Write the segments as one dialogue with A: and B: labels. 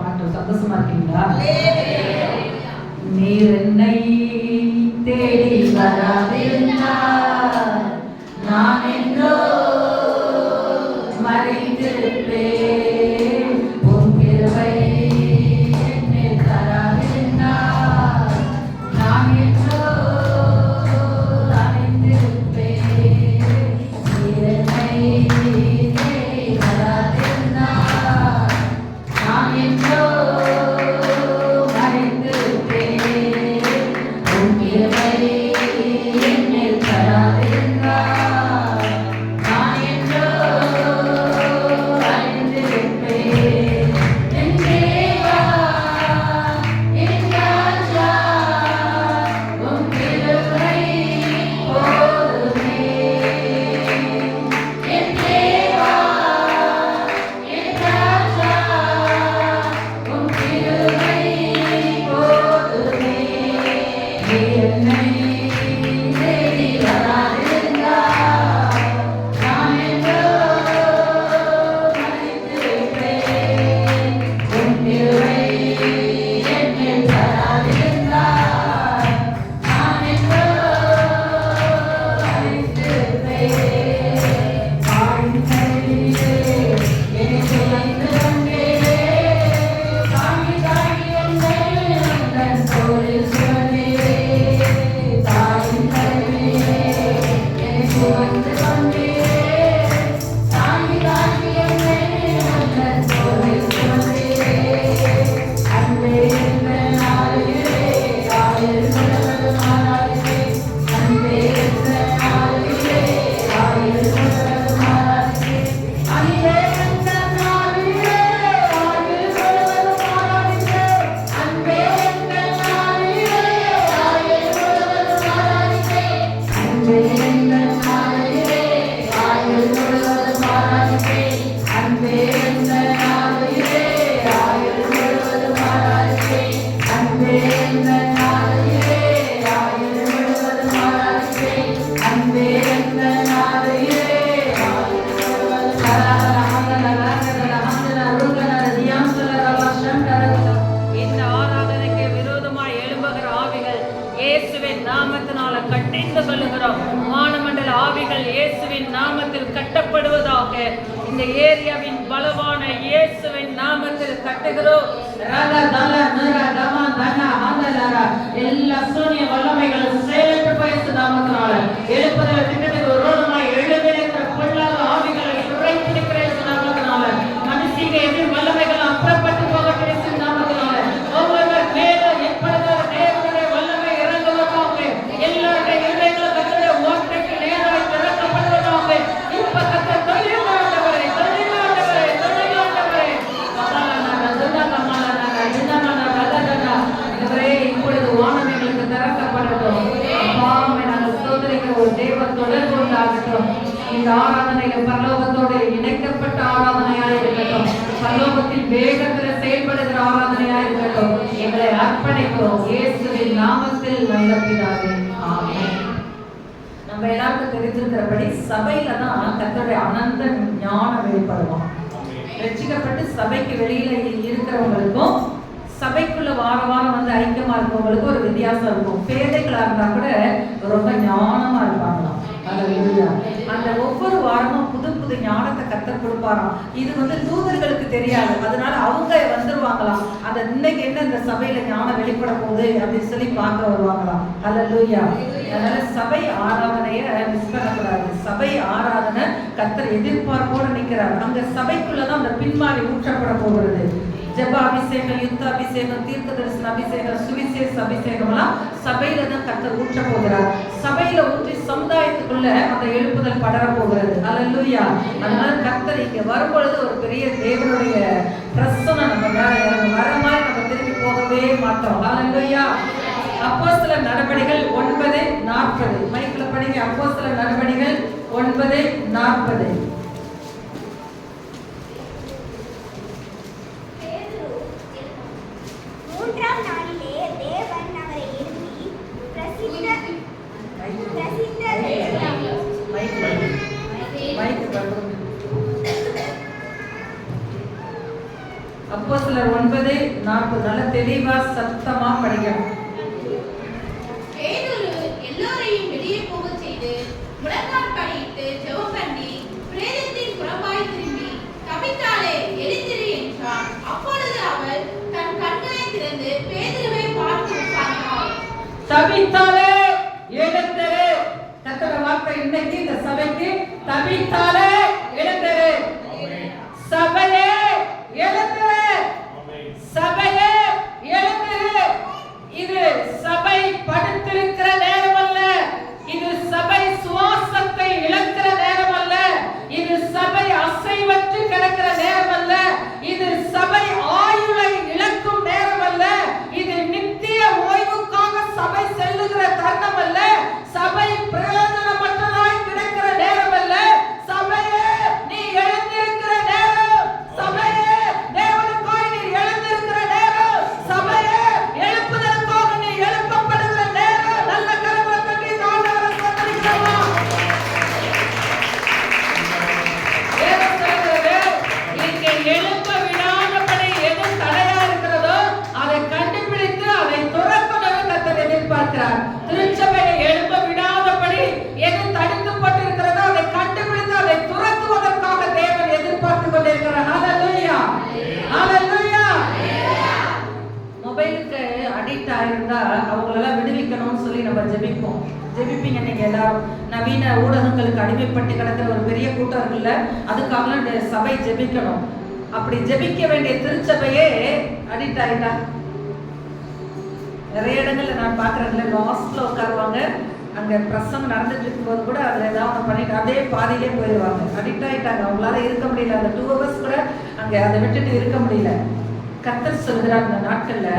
A: பாட்டு. சந்தோஷமா இருக்கீங்களா? நீர் என்னை தேடி வராதிருந்தால் நான் என்றோ மறைந்திருப்பேன். உன் கிருபை என்னில் தராதிருந்தால் நான் என்றோ அறிந்திருப்பேன். நீர் என்னை தேடி வராதிருந்தால் நான் என்றோ கட்டிந்து சொல்லுகிறோம். வானமண்டல ஆவிகள் இயேசுவின் நாமத்தில் கட்டப்படுவதாக. இந்த ஏரியாவின் பலவான இயேசுவின் நாமத்தில் கட்டுகிறோம். எல்லா சூனிய வல்லமைகளும் செயலற்று போயிடுச்சு நாமத்தினால. எழுப்புதல் திட்டத்துக்கு விரோதமாய் எழுதியிருக்கிற பொல்லாத ஆவிகளை குறைத்திருக்கிற நாமத்தினால மனுஷீக எதிர் வல்லமைகள் அப்புறப்பட்டு போக கிடைச்ச நாமத்தினால ஒவ்வொருவர் மேல எப்பொழுது தேவனுடைய வல்லமை இறங்குவதாக. எல்லாருடைய இருதயங்களை கர்த்தருடைய ஓட்டைக்கு நேராய் திறக்கப்படுவதாக. இப்ப கர்த்தர் தொழிலாண்டவரே தொழிலாண்டவரே தொழிலாண்டவரே இப்பொழுது வானமைகளுக்கு திறக்கப்படட்டும். அப்பாவை நாங்கள் சோதனைக்கு ஒரு தேவ தொடர்பு உண்டாகட்டும். இந்த ஆராதனையில பரலோகத்தோடு இணைக்கப்பட்ட ஆராதனையாக இருக்கட்டும். பரலோகத்தில் வேகத்தில் செயல்படுகிற ஆராதனையாக இருக்கட்டும். எங்களை அர்ப்பணிக்கிறோம் இயேசுவின் நாமத்தில் நல்ல பிதாவே, ஆமென். நம்ம எல்லாருக்கும் தெரிஞ்சிருக்கிறபடி சபையில தான் கர்த்தருடைய அனந்த ஞானம் வெளிப்படுவோம். ரட்சிக்கப்பட்டு சபைக்கு வெளியில இருக்கிறவங்களுக்கும் சபைக்குள்ள வாரம் வந்து ஐக்கியமா இருக்கவங்களுக்கும் ஒரு வித்தியாசம் இருக்கும். பேதைகளா இருந்தா கூட ரொம்ப ஞானமா இருப்பாங்களாம். அந்த ஒவ்வொரு வாரமும் புது புது ஞானத்தை கர்த்தர் கொடுப்பாராம். இது வந்து தூதர்களுக்கு தெரியாது. அதனால அவங்க வந்துருவாங்களாம். அந்த இன்னைக்கு என்ன இந்த சபையில ஞானம் வெளிப்பட போகுது அப்படின்னு சொல்லி பார்க்க வருவாங்களாம். அல்லேலூயா. அதனால சபை ஆராதனையை மிஸ் பண்ணக்கூடாது. சபை ஆராதனை கர்த்தர் எதிர்பார்ப்போடு நிற்கிறார். அங்க சபைக்குள்ளதான் அந்த பின்மாறி ஊற்றப்பட போகிறது. ஜெப அபிஷேகம், யுத்த அபிஷேகம், தீர்க்க தரிசன அபிஷேகம், சுவிசேஷ அபிஷேகம் எல்லாம் சபையில தான் கர்த்தர் ஊற்ற போகிறார். சபையில ஊற்றி சமுதாயத்துக்குள்ள அந்த எழுப்புதல் படர போகிறது. அல்லேலூயா. அதனால கர்த்தர் இங்க வரும்பொழுது ஒரு பெரிய தேவனுடைய பிரசன்னம் நம்ம மேல வர மாதிரி நம்ம திரும்பி போகவே மாட்டோம். அல்லேலூயா. அப்போஸ்தலர் நடபடிகள் 9:40. மைக்ல படிங்க. அப்போஸ்தலர் நடபடிகள் 9:40. அப்போஸ்தலர் 9:40 நல்ல தெளிவா சத்தமா படிக்கணும்.
B: பேதுரு எல்லாரையும் வெளியே போக செய்து முழங்கால் படியிட்டு ஜெபம் பண்ணி பிரேதத்தின் புறம்பாய் திரும்பி தபித்தாளே எழுந்திரு என்றான். அப்பொழுது அவள் தன் கண்களை திறந்து பேதுருவை பார்த்து உட்கார்ந்தாள்.
A: தபித்தாளே எழுந்திரு. கர்த்தருடைய வார்த்தை இன்னைக்கு இந்த சபைக்கு தபித்தாளே எழுந்திரு. சபையே எழுந்திரு. சபையே எழுந்திரு. இது சபை படுத்திருக்கிற நேரம் அல்ல. இது சபை சுவாசத்தை இழக்கிற நேரம் அல்ல. இது சபை அசைவற்று கிடக்கிற நேரம் அல்ல. இது சபை ஆயுளை இழக்கும் நேரம் அல்ல. இது நித்திய ஓய்வுக்காக சபை செல்லுகிற தருணம் அல்ல. சபை பிரயோஜனமற்றதாய் கிடக்கிற நேரம் அல்ல. சபையே நீ எழுந்திருக்கிற நேரம். சபையே தேவனுக்காய் நீ எழுந்திருக்கிற நேரம். சபையே எழுப்புதலுக்காக நீ எழுப்பப்படுகிற நேரம். நல்ல கரங்களை தட்டி ஆண்டவரை ஸ்தோத்திரிக்கிறோமா? வேதம் சொல்கிறது, இங்கே எழுப்ப விடாதபடி எது தடையா இருக்கிறதோ அதை கண்டுபிடித்து அதை துறக்கணும் கர்த்தர் எதிர்பார்க்கிறார். திருச்சபையை எழுப்ப விடாதபடி எது தடுக்கப்பட்டிருக்கிறதோ அதை கண்டுபிடித்து அதை துறக்குவதற்காக தேவன் எதிர்பார்த்து கொண்டிருக்கிறார். ஹல்லேலூயா, ஹல்லேலூயா. மொபைலுக்கு அடிக்ட் ஆயிருந்தா அவங்களெல்லாம் விடுவிக்கணும்னு சொல்லி நம்ம ஜெபிப்போம். ஜெபிப்பீங்க நீங்க எல்லாரும். நவீன ஊடகங்களுக்கு அடிமைப்பட்டு கிடக்கிற ஒரு பெரிய கூட்டம் இருக்குல்ல, அதுக்காகலாம் சபை ஜெபிக்கணும். அப்படி ஜெபிக்க வேண்டிய திருச்சபையே அடிக்ட் ஆயிட்டா. நிறைய இடங்கள்ல நான் பாக்குறேன்ல, லாஸ்ட்ல உட்காருவாங்க. அங்க பிரசங்கம் நடந்துட்டு இருக்கும்போது கூட அதுல ஏதாவது பண்ணிட்டு அப்படியே பாதியிலே போயிடுவாங்க. அடிக்ட் ஆயிட்டாங்க. அவங்களால இருக்க முடியல. அந்த 2 hours கூட அங்க அதை விட்டுட்டு இருக்க முடியல. கர்த்தர் சொல்கிறார், இந்த நாட்கள்ல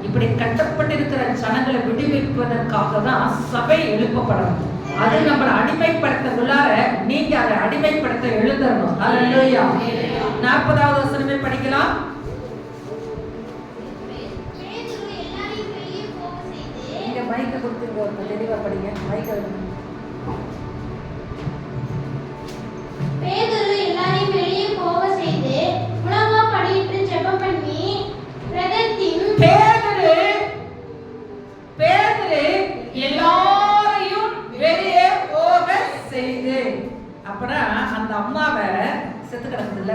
A: இப்படி கட்டப்பட்டிருக்கிற ஜனங்களை விடுவிப்பதற்காக தான் சபை எழுப்பப்படணும். அது நம்மளை அடிமைப்படுத்தக்குள்ளார நீங்க அதை அடிமைப்படுத்த எழுதணும். ஹல்லேலூயா. 40வது வசனமே படிக்கலாம். இங்க மைக்க கொடுத்துருங்க, தெளிவா படிங்க. மைக்க
C: பேதுரு எல்லாரையும் வெளியே போக செய்து முழங்கால் படியிட்டு ஜெபம் பண்ணி பிரேதத்தின்
A: பேதுரு எல்லாரையும் வெளியே போக செய்து. அப்பனா அந்த அம்மாவை செத்து கிடக்குதுல்ல,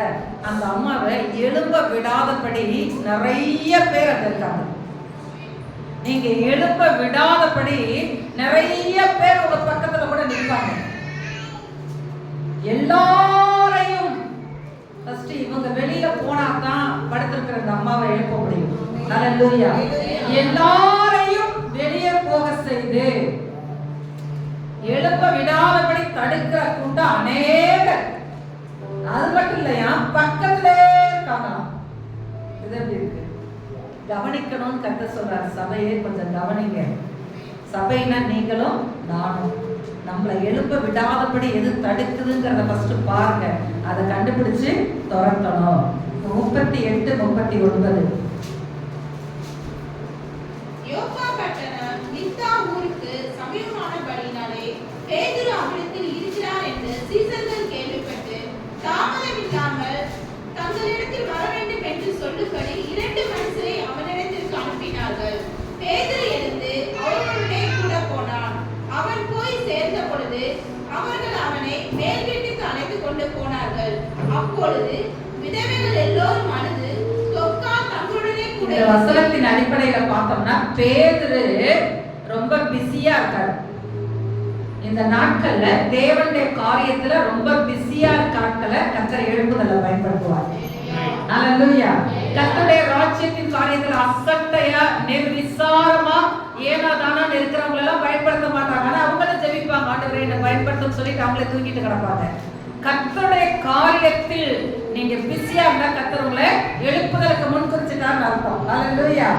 A: அந்த அம்மாவை எழும்ப விடாதபடி நிறைய பேர் அங்க இருக்காங்க. நீங்க எழும்ப விடாதபடி நிறைய பேர் உங்க பக்கத்துல கூட நிற்பாங்க. எல்லாரையும் ஃபர்ஸ்ட் இவங்க வெளியில போனா தான் படுத்திருக்கிற அந்த அம்மாவை எழுப்ப முடியும். ஹல்லேலூயா. எல்லாரையும் வெளியே போக செய்து எழுப்ப விடாதபடி தடுக்கிற கூட்டம் அநேகர். அது மட்டும் இல்லையா, பக்கத்திலே இருக்காங்களாம். இது எப்படி இருக்கு? கவனிக்கணும்னு கர்த்தர் சொல்றாரு. சபையே கொஞ்சம் கவனிங்க. சபைனா நீங்களும் நானும். நம்மளை எழுப்ப விடாதபடி எது தடுக்குதுங்கிறத ஃபர்ஸ்ட் பாருங்க. அதை கண்டுபிடிச்சு துறக்கணும். 38:39
B: யோப்பா பட்டணம் லித்தா ஊருக்கு சமீபமானபடியினாலே பேதுரு அவ்விடத்தில் இருக்கிறார் என்று சீசர்கள் கேள்விப்பட்டு தாமதமில்லாமல் தங்களிடத்தில் வர வேண்டும் என்று சொல்லும்படி 2 மனுஷரை அவனிடத்திற்கு அனுப்பினார்கள். பேதுரு எழுந்து அவர்களுடனே கூட போனான். அவன் போய் சேர்ந்த பொழுது அவர்கள் அவனை மேல் வீட்டுக்கு அழைத்து கொண்டு போனார்கள். அப்பொழுது விதவைகள் எல்லோரும் அழுது தொக்கால் தங்களுடனே கூட.
A: இந்த வசனத்தின் அடிப்படையில பார்த்தோம்னா பேதுரு ரொம்ப பிஸியா இருக்காரு. இந்த நாட்கள்ல தேவனுடைய காரியத்துல ரொம்ப பிஸியா இருக்க ஆட்களை கர்த்தர் எழுப்புதல்ல பயன்படுத்துவார். ஹல்லேலூயா. கர்த்தருடைய ராஜ்யத்தின் காரியத்துல அசட்டையா நிர்விசாரமா ஏனாதானா இருக்கிறவங்க எல்லாம் பயன்படுத்த மாட்டாங்க. ஆனா அவங்களும் ஜெபிப்பாங்க, ஆண்டவரே என்னை பயன்படுத்தும் சொல்லிட்டு அவங்களே தூக்கிட்டு கிடப்பாங்க. கர்த்தருடைய காரியத்தில் நீங்க பிஸியா இருந்தா கர்த்தர் உங்களை எழுப்புதலுக்கு முன் குறிச்சிட்டான்னு அர்த்தம். ஹல்லேலூயா.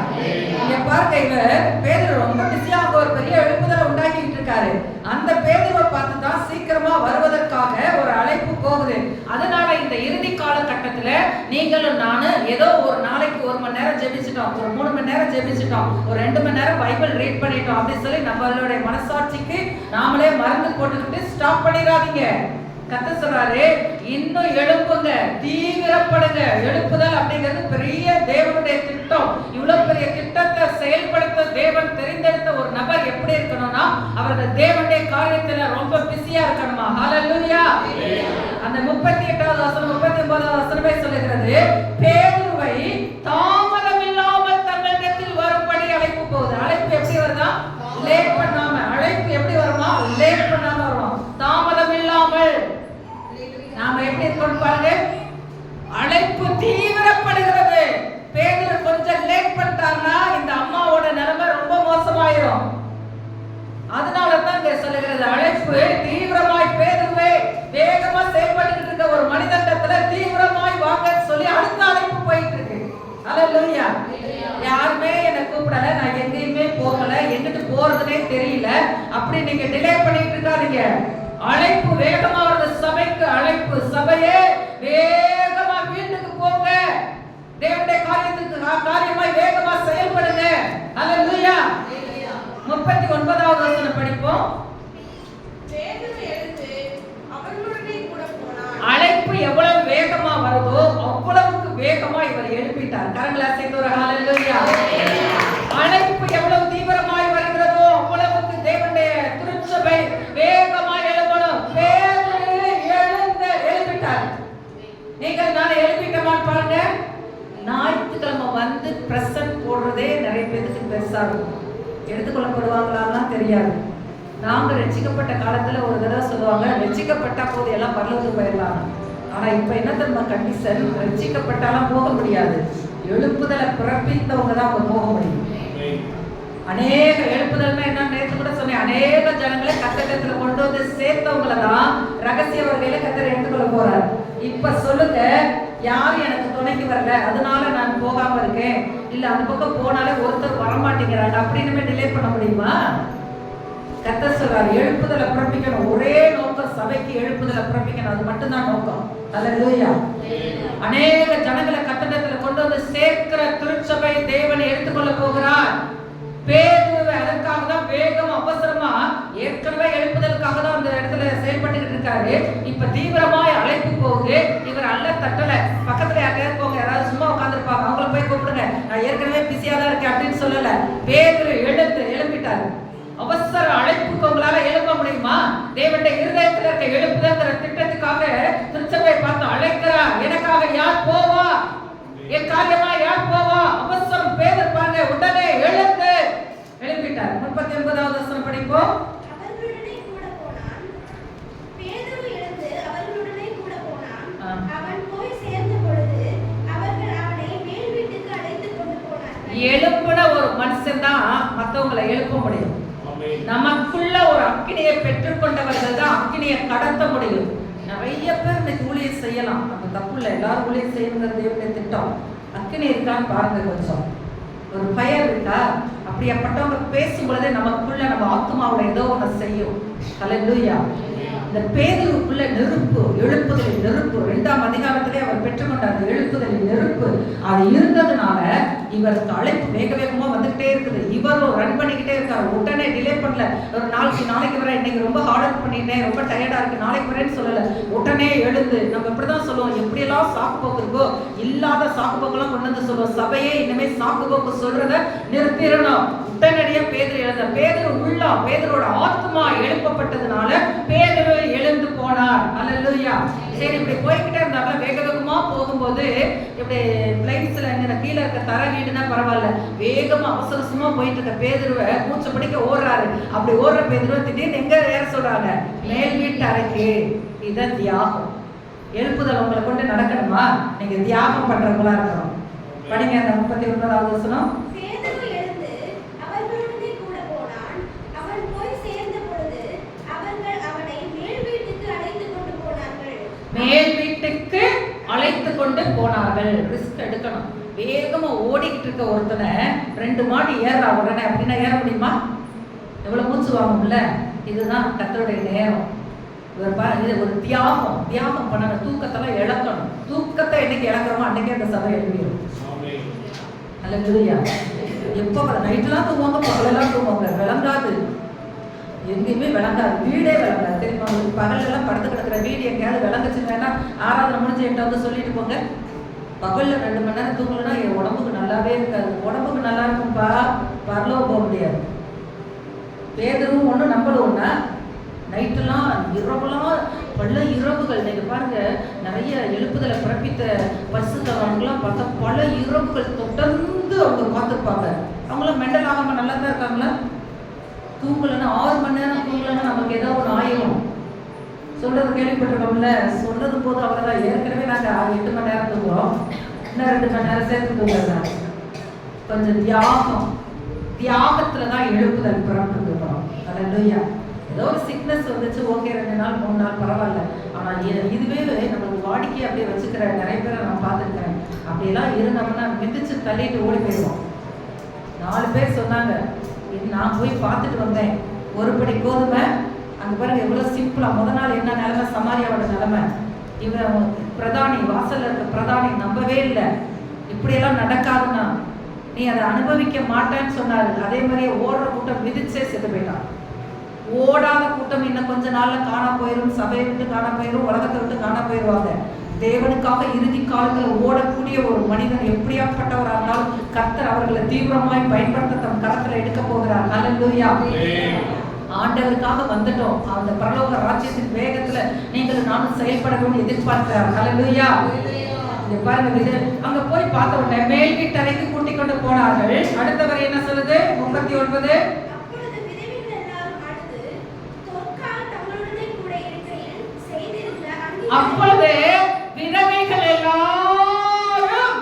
A: இங்க பாருங்க, இவர் பேதுரு ரொம்ப பிஸியா அங்க ஒரு பெரிய எழுப்புதலை உண்டாக்கிட்டு இருக்காரு. அந்த பேதுருவை பார்த்து தான் சீக்கிரமா வருவதற்காக ஒரு அழைப்பு போகுது. அதனால இந்த இறுதி காலகட்டத்துல நீங்களும் நானும் ஏதோ ஒரு நாளைக்கு 1 மணி நேரம் ஜெபிச்சிட்டோம், ஒரு 3 மணி நேரம் ஜெபிச்சிட்டோம், ஒரு 2 மணி நேரம் பைபிள் ரீட் பண்ணிட்டோம் அப்படின்னு சொல்லி நம்மளுடைய மனசாட்சிக்கு நாமளே மருந்து போட்டுக்கிட்டு ஸ்டாப் பண்ணிடாதீங்க. கர்த்தர் சொல்றாரு, இன்னும் எழுப்புங்க, தீவிரப்படுங்க. எழுப்புதல் அப்படிங்கிறது பெரிய தேவனுடைய திட்டம். இவ்வளவு பெரிய திட்டத்தை செயல்படுத்த தேவன் தெரிந்தெடுத்த ஒரு நபர் எப்படி இருக்கணும்னா, அவர்கள் தேவனுடைய காரியத்துல ரொம்ப பிஸியா இருக்கணுமா. ஹல்லேலூயா. அந்த 38வது வசனம் 39வது வசனமே சொல்லுகிறது, பேதுருவை தாமதம் இல்லாமல் தங்களிடத்தில் வரும்படி அழைப்பு போகுது. அழைப்பு எப்படி வருதா? லேட் பண்ணாம. அழைப்பு எப்படி வருமா? லேட் பண்ணாம வரும். தாமதம் இல்லாமல். நாம எப்படி இருக்கோம் பாருங்க. அழைப்பு தீவிரப்படுகிறது. பேதுரு கொஞ்சம் லேட் பண்ணிட்டாருன்னா இந்த அம்மாவோட நிலைமை ரொம்ப மோசமாயிரும். அதனால தான் இங்க சொல்லுகிறது, அழைப்பு தீவிரமாய் பேதுருவே வேகமா செயல்பட்டு இருக்க ஒரு மனிதண்டத்துல தீவிரமாய் வாங்கன்னு சொல்லி அடுத்த அழைப்பு போயிட்டு இருக்கு. ஹல்லேலூயா. யாருமே என்ன கூப்பிடல, நான் எங்கேயுமே போகல, எங்கிட்டு போறதுனே தெரியல, அப்படி நீங்க டிலே பண்ணிட்டு இருக்காதீங்க. அழைப்பு வேகமா வருது. சபைக்கு அழைப்பு. சபையே வேகமா வீட்டுக்கு போங்க. தேவனுடைய காரியமாய் வேகமா செயல்படுங்க. ஹல்லேலூயா. 39வது வசனம் படிப்போம்.
B: பேதுரு எழுந்து அவர்களுடனே கூட போனான்.
A: அழைப்பு எவ்வளவு வேகமா வருதோ அவ்வளவுக்கு வேகமா இவர் எழுப்பிட்டார். கரங்களை அசைத்து ஒரு ஹல்லேலூயா. அழைப்பு எவ்வளவு தீவிரமாய் வருகிறதோ அவ்வளவுக்கு தேவனுடைய திருச்சபை வேகமா எழும்பணும். பேதுரு எழுப்பிட்டார். நீங்கள் நான் எழுப்பிட்டமான்னு பாருங்க. ஞாயிற்றுக்கிழமை வந்து பிரசன்ட் போடுறதே நிறைய பேருக்கு பெருசா இருக்கும். எடுத்துக்கொள்ளப்படுவாங்களாம் தெரியாது. நாங்க ரட்சிக்கப்பட்ட காலத்துல ஒரு தடவை சொல்லுவாங்க, ரட்சிக்கப்பட்ட போது எல்லாம் பரலோகத்துக்கு போயிடலாம். ஆனா இப்ப என்ன தெரியுமா கண்டிஷன்? ரட்சிக்கப்பட்டாலும் போக முடியாது. எழுப்புதலை பிறப்பித்தவங்க தான் அவங்க போக முடியும். அநேக எழுப்புதல்னா என்ன, நேற்று கூட சொன்னேன், அநேக ஜனங்களை கத்தகத்துல கொண்டு வந்து சேர்த்தவங்கள தான் ரகசிய வகையில கத்தரை எடுத்துக்கொள்ள போறாரு. இப்ப சொல்லுங்க, யாரும் எனக்கு துணைக்கு வரல அதனால நான் போகாம இருக்கேன், இல்ல அந்த பக்கம் போனாலே ஒருத்தர் வரமாட்டேங்கிறாங்க அப்படின்னு டிலே பண்ண முடியுமா? கர்த்தர் சொல்றாரு, எழுப்புதலை பிறப்பிக்கணும். ஒரே நோக்கம், சபைக்கு எழுப்புதலை பிறப்பிக்கணும். அது மட்டும்தான் நோக்கம். ஹல்லேலூயா. அநேக ஜனங்களை கத்தடத்துல கொண்டு வந்து சேர்க்கிற திருச்சபை தேவன் எடுத்துக்கொள்ள போகிறார். பேதுருவை அதற்காக தான் வேகம் அவசரமா ஏற்கனவே எழுப்புதலுக்காக தான் அந்த இடத்துல செயல்பட்டுக்கிட்டு இருக்காரு. இப்ப தீவிரமாய் அழைப்பு போகுது. இவர் அல்ல தட்டல. பக்கத்துல யாரையாவது போங்க, யாராவது சும்மா உட்காந்துருப்பாங்க, அவங்கள போய் கூப்பிடுங்க, நான் ஏற்கனவே பிஸியா தான் இருக்கேன் அப்படின்னு சொல்லல. பேதுரு எழுப்பிட்டாரு. அவசர அழைப்புக்கு உங்களால எழுப்ப முடியுமா? தேவனுடைய இருதயத்துல இருக்க எழுப்புதல் திட்டத்துக்காக திருச்சபையை பார்த்து அழைக்கிறா. எனக்காக யார் போவா? என் காரியமா யார் போவா? அவசரம். பேதுரு பாருங்க, உடனே எழுப்பிட்டார். 39வது வசனம் படிப்போம்.
C: அவர்களுடனே கூட போனான். பேதுரு எழுந்து அவர்களுடனே கூட போனான். அவன் போய் சேர்ந்த பொழுது அவர்கள் அவனை மேல் வீட்டுக்கு அழைத்து கொண்டு போனார்கள்.
A: எழுப்புன ஒரு மனுஷன் தான் மற்றவங்களை எழுப்ப முடியும். நமக்குள்ள ஒரு அக்கினியை பெற்றுக்கொண்டவர்கள் தான் அக்கினியை கடத்த முடியும். நிறைய பேர் இன்னைக்கு ஊழியம் செய்யலாம், அது தப்பு இல்லை. எல்லாரும் ஊழியம் செய்யணுங்கிறது தேவனுடைய திட்டம். அக்கினி இருக்கான்னு பாருங்க. கொஞ்சம் ஒரு ஃபயர் இருக்கா? அப்படியாப்பட்டவங்க பேசும் பொழுதே நமக்குள்ள நம்ம ஆத்மாவோட ஏதோ ஒன்று செய்யும். ஹல்லேலூயா. இந்த பேதுருக்குள்ள நெருப்பு, எழுப்புதலின் நெருப்பு 2ஆம் அதிகாரத்திலே அவர் பெற்றுக்கொண்டார். எழுப்புதலின் நெருப்பு அது இருந்ததுனால இவருக்கு அழைப்பு வேக வேகமா வந்துகிட்டே இருக்குது. இவரும் ரன் பண்ணிக்கிட்டே இருக்காரு. உடனே டிலே பண்ணல. ஒரு நாளைக்கு வரேன், இன்னைக்கு ரொம்ப ஹார்ட் ஒர்க் பண்ணிட்டேன், ரொம்ப டயர்டா இருக்கு, நாளைக்கு வரேன்னு சொல்லல. உடனே எழுந்து, நம்ம இப்படிதான் சொல்லுவோம், எப்படியெல்லாம் சாக்கு போக்கு இருக்கோ இல்லாத சாக்கு போக்கெல்லாம் கொண்டு வந்து சொல்லுவோம். சபையே இனிமே சாக்கு போக்கு சொல்றத நிறுத்திடணும். உடனடியா பேதுரு எழுந்த. பேதுரு உள்ளா, பேதுரோட ஆத்மா எழுப்பப்பட்டதுனால பேதுரு எழுந்து போனார். ஹல்லேலூயா. சரி, இப்படி போய்கிட்டே இருந்தாங்க. வேக வேகமா போகும்போது இப்படி பிளைட்ஸ்ல கீழே இருக்க தர வீடுனா பரவாயில்ல, வேகமா அவசரமா போயிட்டு இருக்க பேதுருவை மூச்சு பிடிக்க ஓடுறாரு. அப்படி ஓடுற பேதுருவை திடீர்னு எங்க ஏற சொல்றாங்க? மேல் வீட்டு அறைக்கு. இதான் தியாகம். எழுப்புதல் உங்களை கொண்டு நடக்கணுமா? நீங்க தியாகம் பண்றவங்களா இருக்கணும். படிங்க அந்த 39வது வசனம். மேல் வீட்டுக்கு அழைத்து கொண்டு போனார்கள். ரிஸ்க் எடுக்கணும். வேகமா ஓடிக்கிட்டு இருக்க ஒருத்தனை 2 மாடி ஏறா உடனே அப்படின்னா ஏற முடியுமா? எவ்வளவு மூச்சு வாங்கும்ல. இதுதான் கர்த்தருடைய நேரம். இது ஒரு தியாகம் பண்ணணும். தூக்கத்தெல்லாம் இழக்கணும். தூக்கத்தை என்னைக்கு இழக்கிறோமோ அன்னைக்கே அந்த சபை எழுதிடும். ஹல்லேலூயா. எப்போ நைட்டெல்லாம் தூங்குவாங்க, பகலெல்லாம் தூங்குவாங்க, விளங்காது. எங்கேயுமே விளங்காது, வீடே விளங்காது. தெரியுமா உங்களுக்கு? பகல்லெல்லாம் படுத்து கிடக்கிற வீடு எங்கேயாவது விளங்குச்சுன்னு வேணா ஆராதனை முடிஞ்சு என்கிட்ட வந்து சொல்லிட்டு போங்க. பகலில் 2 மணி நேரம் தூங்கலைன்னா என் உடம்புக்கு நல்லாவே இருக்காது. உடம்புக்கு நல்லா இருக்கும்பா, பரலோகம் போக முடியாது. பேதரும் ஒன்று நம்மளும் ஒன்றா. நைட்டெல்லாம் இரவுலாம் பல இரவுகள், நீங்கள் பாருங்க, நிறைய எழுப்புதலை பிறப்பித்த பரிசுத்தவான்கள்லாம் பார்த்தா பல இரவுகள் தொடர்ந்து அவங்க பார்த்துருப்பாங்க. அவங்களாம் மெண்டல் ஆகாமல் நல்லா தான் இருக்காங்களா? தூங்கலைன்னா 6 மணி நேரம் தூங்கலைன்னா நமக்கு ஏதோ ஒன்று ஆயிரும். சொல்றது கேள்விப்பட்டிருக்கோம்ல, சொல்றது போது அவ்வளோதான். ஏற்கனவே நாங்கள் 8 மணி நேரம் தூங்குறோம், இன்னும் 2 மணி நேரம் சேர்த்து தூங்குறேன். கொஞ்சம் தியாகத்துல தான் எழுப்புதல் பிறப்புக்கிறோம். அல்லேலூயா. ஏதோ ஒரு சிக்னஸ் வந்துச்சு, ஓகே 2 நாள் 3 நாள் பரவாயில்ல. ஆனால் இதுவே நம்மளுக்கு வாடிக்கை அப்படியே வச்சுக்கிற நிறைய பேரை நான் பார்த்துருக்கேன். அப்படியெல்லாம் இருந்தோம்னா மிதிச்சு தள்ளிட்டு ஓடி போயிடுவோம். 4 பேர் சொன்னாங்க, நான் போய் பார்த்துட்டு வந்தேன், ஒரு படி கோதுமை அங்கே பாருங்க எவ்வளோ சிம்பிளா. முதல் நாள் என்ன நிலைமை, சமாரியாவோட நிலைமை. இவன் பிரதானி, வாசல்ல இருக்க பிரதானி நம்பவே இல்லை, இப்படியெல்லாம் நடக்காதுன்னா நீ அதை அனுபவிக்க மாட்டேன்னு சொன்னாரு. அதே மாதிரியே ஓடுற கூட்டம் மிதிச்சே செத்து போயிட்டான். ஓடாத கூட்டம் இன்னும் கொஞ்ச நாள்ல காணா போயிடும், சபையை விட்டு காணா போயிடும், உலகத்தை விட்டு காணா போயிடுவாங்க. தேவனுக்காக இறுதி காலத்தில் ஓடக்கூடிய ஒரு மனிதன் எப்படியாப்பட்டவராக இருந்தாலும் கர்த்தர் அவர்களை தீவிரமாய் பயன்படுத்த தம் கரத்தில் எடுக்க போகிறார். அல்லேலூயா. ஆண்டவருக்காக வந்துட்டோம். அந்த பரலோக ராஜ்யத்தின் வேகத்துல நீங்கள் நானும் செயல்படணும்னு எதிர்பார்க்கிறார். அல்லேலூயா. இங்க பாருங்க, இது அங்க போய் பார்த்த உடனே மேல் வீட்டறைக்கு கூட்டிக் கொண்டு போனார்கள். அடுத்தவர் என்ன சொல்லுது? 39. அப்பொழுது விதவைகள் எல்லாரும்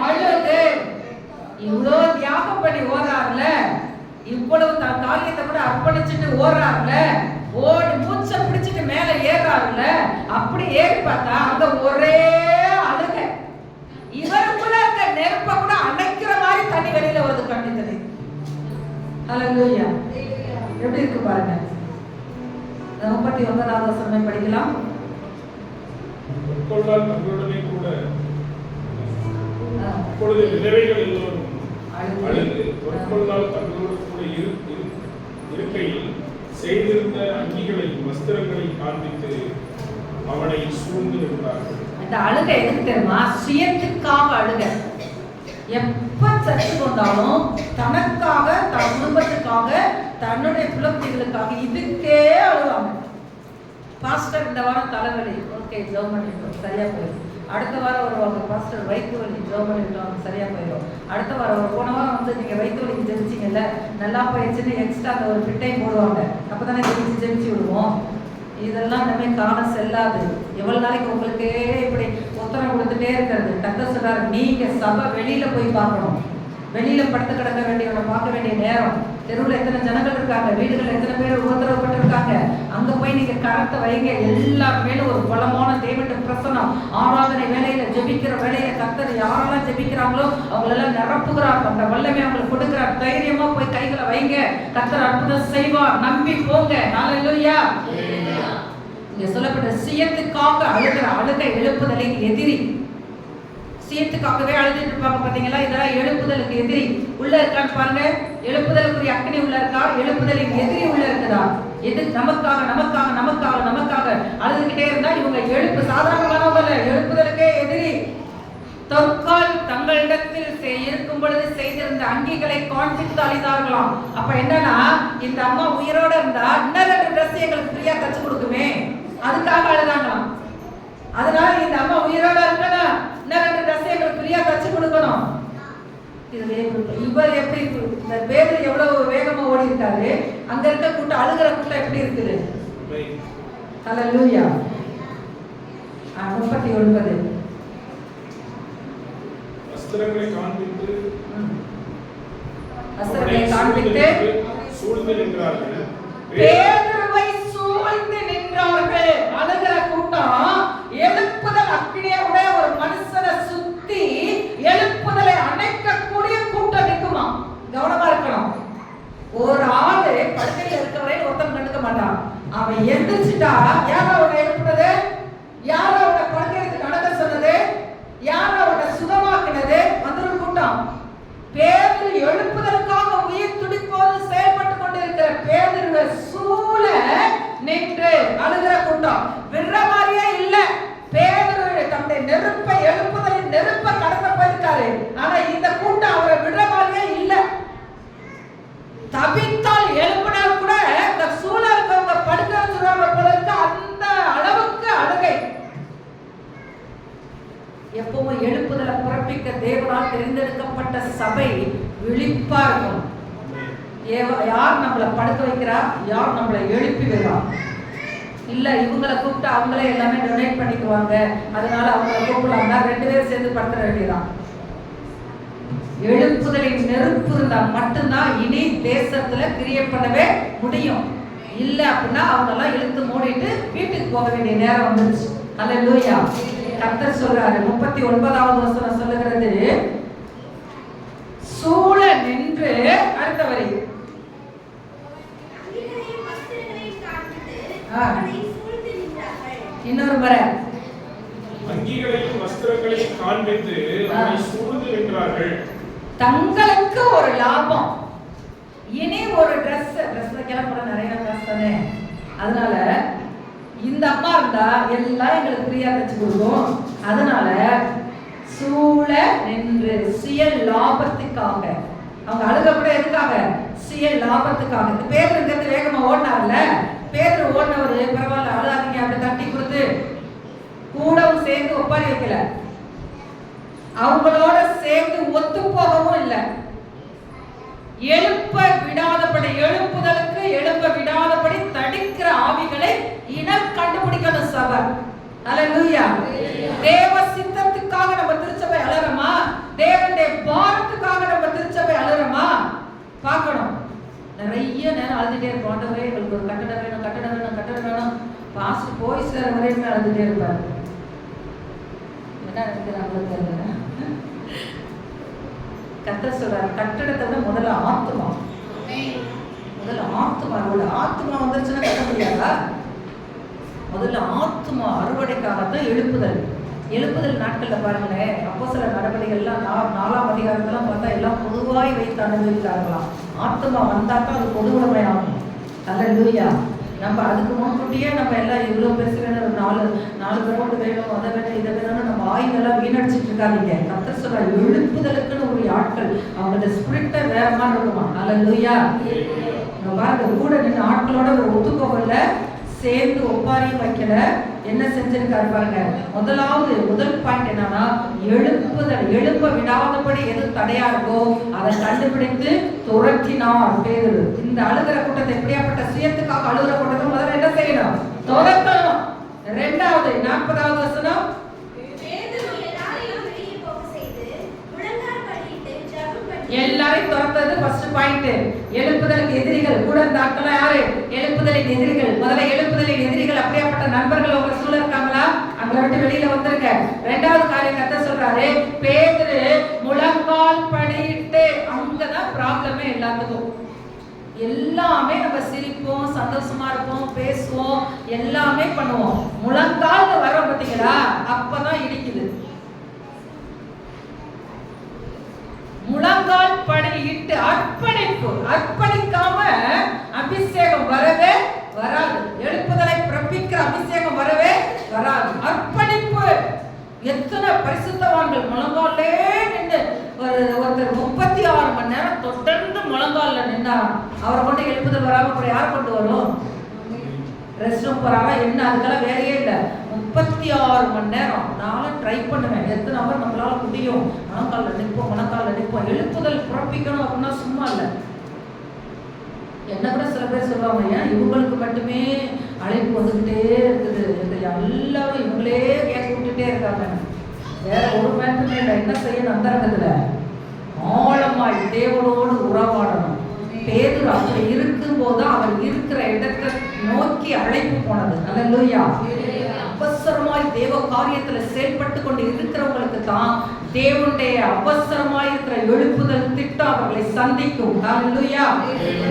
A: அழுது, இவ்வளோ தியாகம் பண்ணி ஓடுறாருல, இவ்வளவு தான் காரியத்தை கூட அர்ப்பணிச்சுட்டு ஓடுறாருல, ஓடி மூச்சை பிடிச்சிட்டு மேல ஏறாருல, அப்படி ஏறி பார்த்தா அங்க ஒரே அழுகை. இவருக்குள்ள இருக்க நெருப்ப கூட அணைக்கிற மாதிரி தண்ணி வெளியில வருது, கண்ணி தண்ணி. அல்லேலூயா. எப்படி இருக்கு பாருங்க. 39வது வசனம் படிக்கலாம்.
D: தங்களுடனே கூட அப்பொழுது விதவைகள் எல்லோரும் அழுது பொற்கொள்ளால் தங்களோடு கூட இருக்கையில் செய்திருந்த அங்கிகளையும் வஸ்திரங்களையும் காண்பித்து அவனை சூழ்ந்து நின்றார்கள்.
A: அந்த அழுகை எதுக்கு தெரியுமா? சுயத்துக்காக அழுகை. எப்ப சர்ச்சுக்கு வந்தாலும் தனக்காக, தன் குடும்பத்துக்காக, தன்னுடைய குழந்தைகளுக்காக இதுக்கே அழுவாங்க. பாஸ்டர் இந்த வாரம் தலைவலி, ஓகே ஜெபம் பண்ணிட்டோம், சரியா போயிடும். அடுத்த வாரம் வருவாங்க, பாஸ்டர் வயிற்று வலி, ஜெபம் பண்ணிட்டோம், சரியா போயிடும். அடுத்த வாரம் போன வாரம் வந்து நீங்க வயிற்று வலிக்கு ஜெபிச்சிங்கல்ல, நல்லா போயிடுச்சுன்னு எக்ஸ்ட்ரா அந்த ஒரு பிட்டையும் போடுவாங்க. அப்பதானே ஜெபிச்சு விடுவோம். இதெல்லாம் நம்ம காலம் செல்லாது. எவ்வளவு நாளைக்கு உங்களுக்கு இப்படி உத்தரவு கொடுத்துட்டே இருக்கிறது? கர்த்தர் சொல்றாரு, நீங்க சபை வெளியில போய் பார்க்கணும். வெளியில படுத்து கிடக்க வேண்டியவனை பார்க்க வேண்டிய நேரம். தெருவில் எத்தனை ஜனங்கள் இருக்காங்க, வீடுகள் எத்தனை பேர் உபத்திரவப்பட்டு இருக்காங்க, அங்க போய் நீங்க கரத்தை வைங்க. எல்லார் மேலும் ஒரு பலமான தேவனுடைய பிரசனம். ஆராதனை வேலையில ஜெபிக்கிற வேலையில கர்த்தர் யாரெல்லாம் ஜெபிக்கிறாங்களோ அவங்களெல்லாம் நிரப்புகிறார். அந்த வல்லமை அவங்களுக்கு கொடுக்கிறார். தைரியமா போய் கைகளை வைங்க, கர்த்தர் அற்புதம் செய்வார், நம்பி போங்க. அல்லேலூயா. இங்க சொல்லப்பட்ட சுயத்துக்காக அழுகிற அழுகை எழுப்புதலின் எதிரி. சுயத்துக்காகவே அழுதுட்டு இருப்பாங்க பாத்தீங்களா? இதெல்லாம் எழுப்புதலுக்கு எதிரி. உள்ள இருக்கான்னு பாருங்க. எழுப்புதலுக்குரிய அக்னி உள்ள இருக்கா? எழுப்புதலின் எதிரி உள்ள இருக்குதா? எது நமக்காக நமக்காக நமக்காக நமக்காக அழுதுகிட்டே இருந்தா இவங்க எழுப்பு சாதாரணமானவங்க, எழுப்புதலுக்கே எதிரி. தற்கால் தங்களிடத்தில் இருக்கும் பொழுது செய்திருந்த அங்கிகளை காண்பித்து அழிந்தார்களாம். அப்ப என்னன்னா, இந்த அம்மா உயிரோட இருந்தா இன்னும் 2 ட்ரெஸ் எங்களுக்கு ஃப்ரீயா தச்சு கொடுக்குமே, அதுக்காக அழுதாங்களாம். அதனால இந்த அம்மா உயிரோட இருக்கணும், இன்னும் 2 ட்ரெஸ் எங்களுக்கு ஃப்ரீயா தச்சு கொடுக்கணும். இவர் எப்படி, இந்த பேதர் எவ்வளவு வேகமா ஓடி இருக்காரு, அங்க இருக்க கூட்டம் அழுகிற கூட்டம் எப்படி இருக்குது? அல்லேலூயா. 39
D: வஸ்திரங்களை காண்பித்து சூழ்ந்து நின்றார்கள்.
A: பேதுருவை சூழ்ந்து நின்றார்கள். அழுகிற கூட்டம் எழுப்புதல் அக்கினியோட ஒரு மனுஷனை சுத்தி எழுப்புதலை அணைக்கக்கூடிய கூட்டம் நிற்குமா? கவனமா இருக்கணும். ஒரு ஆளு படுக்கையில் இருக்கிறவரை ஒருத்தன் கண்டுக்க மாட்டான். அவன் எந்திரிச்சிட்டா யாரோ அவனை எழுப்புனது, யாரோ அவனை படுக்கைக்கு நடக்க சொன்னது, யாரோ அவனை சுகமாக்கினது? வந்துடும் கூட்டம். பேதுரு எழுப்புதலுக்காக உயிர் துடிப்போடு செயல்பட்டு கொண்டிருக்கிற பேதுருவை சூழ தேவனால் தெரிந்தெடுக்கப்பட்ட சபை விழிப்பா இருக்கும். யார் நம்மளை படுக்க வைக்கிறா, யார் நம்மளை எழுப்பி விடுறா. இல்ல இவங்களை கூப்பிட்டு அவங்களே எல்லாமே டொனேட் பண்ணிக்குவாங்க, அதனால அவங்களை கூப்பிடலாம்னா 2 பேரும் சேர்ந்து படுத்த வேண்டியதான். எழுப்புதலின் நெருப்பு இருந்தா மட்டும்தான் இனி தேசத்துல கிரியேட் பண்ணவே முடியும். இல்ல அப்படின்னா அவங்க எல்லாம் இழுத்து மூடிட்டு வீட்டுக்கு போக வேண்டிய நேரம் வந்துருச்சு. அல்லேலூயா. கர்த்தர் சொல்றாரு 39வது வசனம் சொல்லுகிறது, சூழ நின்று அடுத்த வரி இன்னொரு முறை
D: அங்கிகளையும் வஸ்திரங்களையும் காண்பித்து அவனை சூழ்ந்து நின்றார்கள்.
A: தங்களுக்கு ஒரு லாபம். இனி ஒரு ட்ரெஸ் கிளம்புற நிறைய ட்ரெஸ் தானே, அதனால இந்த அம்மா இருந்தா எல்லாம் எங்களுக்கு ஃப்ரீயா தச்சு கொடுக்கும். அதனால சூழ நின்று சுய லாபத்துக்காக அவங்க அழுகப்பட எதுக்காக? சுய லாபத்துக்காக. இந்த பேதுருங்கிறது வேகமா ஓடினார்ல, பேதுரு ஓடினவரு பரவாயில்ல அழுகாதீங்க அப்படி தட்டி கொடுத்து கூடவும் சேர்ந்து ஒப்பாரி வைக்கல, அவங்களோட சேர்ந்து ஒத்து போகவும் இல்லை. எழுப்ப விடாதபடி, எழுப்புதலுக்கு எழுப்ப விடாதபடி தடுக்கிற ஆவிகளை இனம் கண்டுபிடிக்கணும் சபை. அல்லேலூயா. தேவ சித்தத்துக்காக நம்ம திருச்சபை அலறமா, தேவனுடைய பாரத்துக்காக நம்ம திருச்சபை அலறமா பார்க்கணும். நிறைய நேரம் அழுதுட்டே இருப்போம், ஆண்டவரே எங்களுக்கு ஒரு கட்டடம் வேணும், கட்டடம் வேணும், கட்டடம் வேணும். பாஸ்ட் போய் சேர வரையுமே அழுதுட்டே இருப்பாரு. என்ன நினைக்கிறாங்க? கர்த்தர் சொல்றாரு, கட்டடத்தை விட முதல்ல ஆத்துமா. முதல்ல ஆத்துமா. ஆத்துமா வந்துருச்சுன்னா கட்ட முடியாதா? முதல்ல ஆத்துமா அறுவடைக்காகத்தான் எழுப்புதல். எழுப்புதல் நாட்கள்ல பாருங்களேன், அப்போஸ்தலர் நடவடிக்கைகள்லாம் 4ஆம் அதிகாரத்தெல்லாம் பார்த்தா எல்லாம் பொதுவாய் வைத்து அனுபவித்தார்களாம். ஆத்துமா வந்தா தான் அது பொதுவுடைமை ஆகும். அல்லேலூயா. நம்ம அதுக்கு முன்கூட்டியே நம்ம எல்லாம் இவ்வளவு பெருசு வேணும், 4 கிரவுண்ட் வேணும், அதை வேணும், இதை வேணும்னு நம்ம ஆயுதெல்லாம் வீணடிச்சிட்டு இருக்காதீங்க. கர்த்தர் சொல்ற எழுப்புதலுக்குன்னு ஒரு ஆட்கள், அவங்களோட ஸ்பிரிட்டை வேற மாதிரி இருக்குமா. அல்லேலூயா. நம்ம பாருங்க, கூட நின்று ஆட்களோட ஒரு ஒத்துக்கோவல்ல சேர்ந்து ஒப்பாரியும் வைக்கல, என்ன செஞ்சிருக்காரு பாருங்க. முதல் பாயிண்ட் என்னன்னா, எழுப்புதல். எழுப்ப விடாதபடி எது தடையா இருக்கோ அதை கண்டுபிடித்து துரத்தினார் பேதுரு. இந்த அழுகிற கூட்டத்தை, எப்படியாப்பட்ட சுயத்துக்காக அழுகிற கூட்டத்தை முதல்ல என்ன செய்யணும்? துரத்தணும். 2வது 40வது வசனம், எல்லாரையும் துரத்தது ஃபர்ஸ்ட் பாயிண்ட். எழுப்புதலுக்கு எதிரிகள் கூட இருந்த ஆட்கள் யாரு? எழுப்புதலின் எதிரிகள். முதல்ல எழுப்புதலின் எதிரிகள் அப்படியாப்பட்ட நண்பர்கள் உங்க சூழ இருக்காங்களா? அவங்களை விட்டு வெளியில வந்துருங்க. 2வது காரியம் கர்த்தர் சொல்றாரு, பேதுரு முழங்கால் படியிட்டு. அங்கதான் ப்ராப்ளமே எல்லாத்துக்கும். எல்லாமே நம்ம சிரிப்போம், சந்தோஷமா இருப்போம், பேசுவோம், எல்லாமே பண்ணுவோம். முழங்கால் வரோம் பார்த்தீங்களா, அப்பதான் இடிக்குது. முழங்கால் படியிட்டு அர்ப்பணிப்பு. அர்ப்பணிக்காம அபிஷேகம் வரவே வராது. எழுப்புதலை பிறப்பிக்கிற அபிஷேகம் வரவே வராது. அர்ப்பணிப்பு. எத்தனை பரிசுத்தவான்கள் முழங்காலே நின்று ஒருத்தர் 36 மணி நேரம் தொடர்ந்து முழங்கால நின்னாராம். அவரை கொண்டு எழுப்புதல் வராம அப்புறம் யார் கொண்டு வரும்? ரெஸ்ட் ரூம் போறாங்க, என்ன அதுக்கெல்லாம் வேலையே இல்லை. 36 மணி நேரம் நானும் ட்ரை பண்ணுவேன், எத்தனை நம்பர் நம்மளால முடியும். மணக்காலில் நிற்போம். எழுப்புதல் பிறப்பிக்கணும் அப்படின்னா சும்மா இல்லை. என்ன கூட சில பேர் சொல்லுவாங்க, ஏன் இவங்களுக்கு மட்டுமே அழைப்பு வந்துகிட்டே இருக்குது, எல்லாரும் இவங்களே கேட்க விட்டுட்டே இருக்காங்க. வேற ஒரு மேட்டமே இல்லை. என்ன செய்யணும்? அந்தரங்கத்துல ஆழமாய் தேவனோடு உறவாடணும். பேதுரு அப்படி இருக்கும் போது அவர் இருக்கிற இடத்தை நோக்கி அழைப்பு போனது. அல்லேலூயா. அவசரமாய் தேவ காரியத்துல செயல்பட்டு கொண்டு இருக்கிறவங்களுக்கு தான் தேவனுடைய அவசரமாய் இருக்கிற எழுப்புதல் திட்டம் அவர்களை சந்திக்கும். அல்லேலூயா.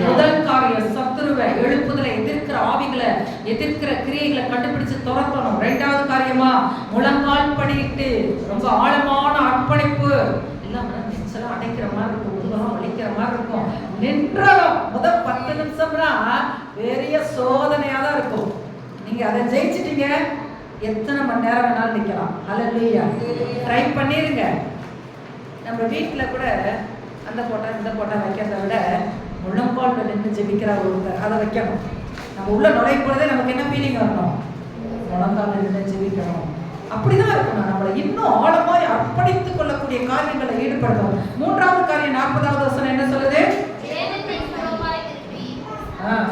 A: முதல் காரியம் சத்துருவை, எழுப்புதலை எதிர்க்கிற ஆவிகளை, எதிர்க்கிற கிரியைகளை கண்டுபிடிச்சு துரத்தணும். 2வது காரியமா முழங்கால் படியிட்டு ரொம்ப ஆழமான அர்ப்பணிப்பு. எல்லாம் நெஞ்செல்லாம் அடைக்கிற மாதிரி இருக்கும், முதுகெல்லாம் வலிக்கிற மாதிரி இருக்கும். நின்றோம். முதல் 10 நிமிஷம்னா பெரிய சோதனையா தான் இருக்கும். நீங்க அதை ஜெயிச்சிட்டீங்க, எத்தனை மணி நேரம் வேணாலும் நிக்கலாம். அல்லேலூயா. ட்ரை பண்ணிருங்க. நம்ம வீட்டுல கூட அந்த போட்டா இந்த போட்டா வைக்கிறத விட முழங்கால்ல நின்று ஜெபிக்கிற ஒருத்தர் அதை வைக்கணும். நம்ம உள்ள நுழையும் பொழுதே நமக்கு என்ன ஃபீலிங் வரணும்? முழங்கால்ல நின்று ஜெபிக்கணும். அப்படிதான் இருக்கணும். நம்மளை இன்னும் ஆழமாய் அர்ப்பணித்துக் கொள்ளக்கூடிய காரியங்களை ஈடுபடுத்தும். மூன்றாவது காரியம் 40வது வசனம் என்ன சொல்லுது?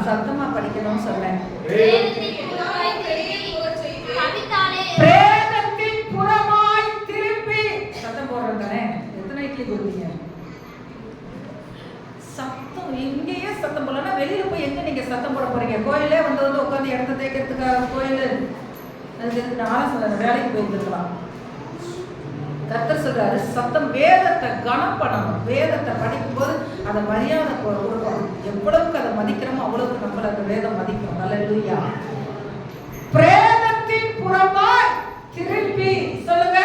A: சத்தமா படிக்கணும்னு சொன்னேன். பிரேதத்தின் புறமாய் திரும்பி. சத்தம் போடுறது தானே? எத்தனை இட்லி கொடுத்தீங்க? சத்தம் இங்கேயே சத்தம் போடலன்னா வெளியில போய் எங்க நீங்க சத்தம் போட போறீங்க? கோயிலே வந்து உட்காந்து இடத்த தேய்க்கிறதுக்காக கோயில் அதுக்கு நானும் சொல்றேன், வேலைக்கு போயிருக்கலாம். கர்த்தர் சொல்றாரு சத்தம். வேதத்தை கனம் பண்ணணும். வேதத்தை படிக்கும் போது அதை மரியாதை கொடுக்கணும். எவ்வளவுக்கு அதை மதிக்கிறோமோ அவ்வளவுக்கு நம்மள அந்த வேதம் மதிக்கும். அல்லேலூயா. பிரேதத்தின் புறமாய் திரும்பி. சொல்லுங்க.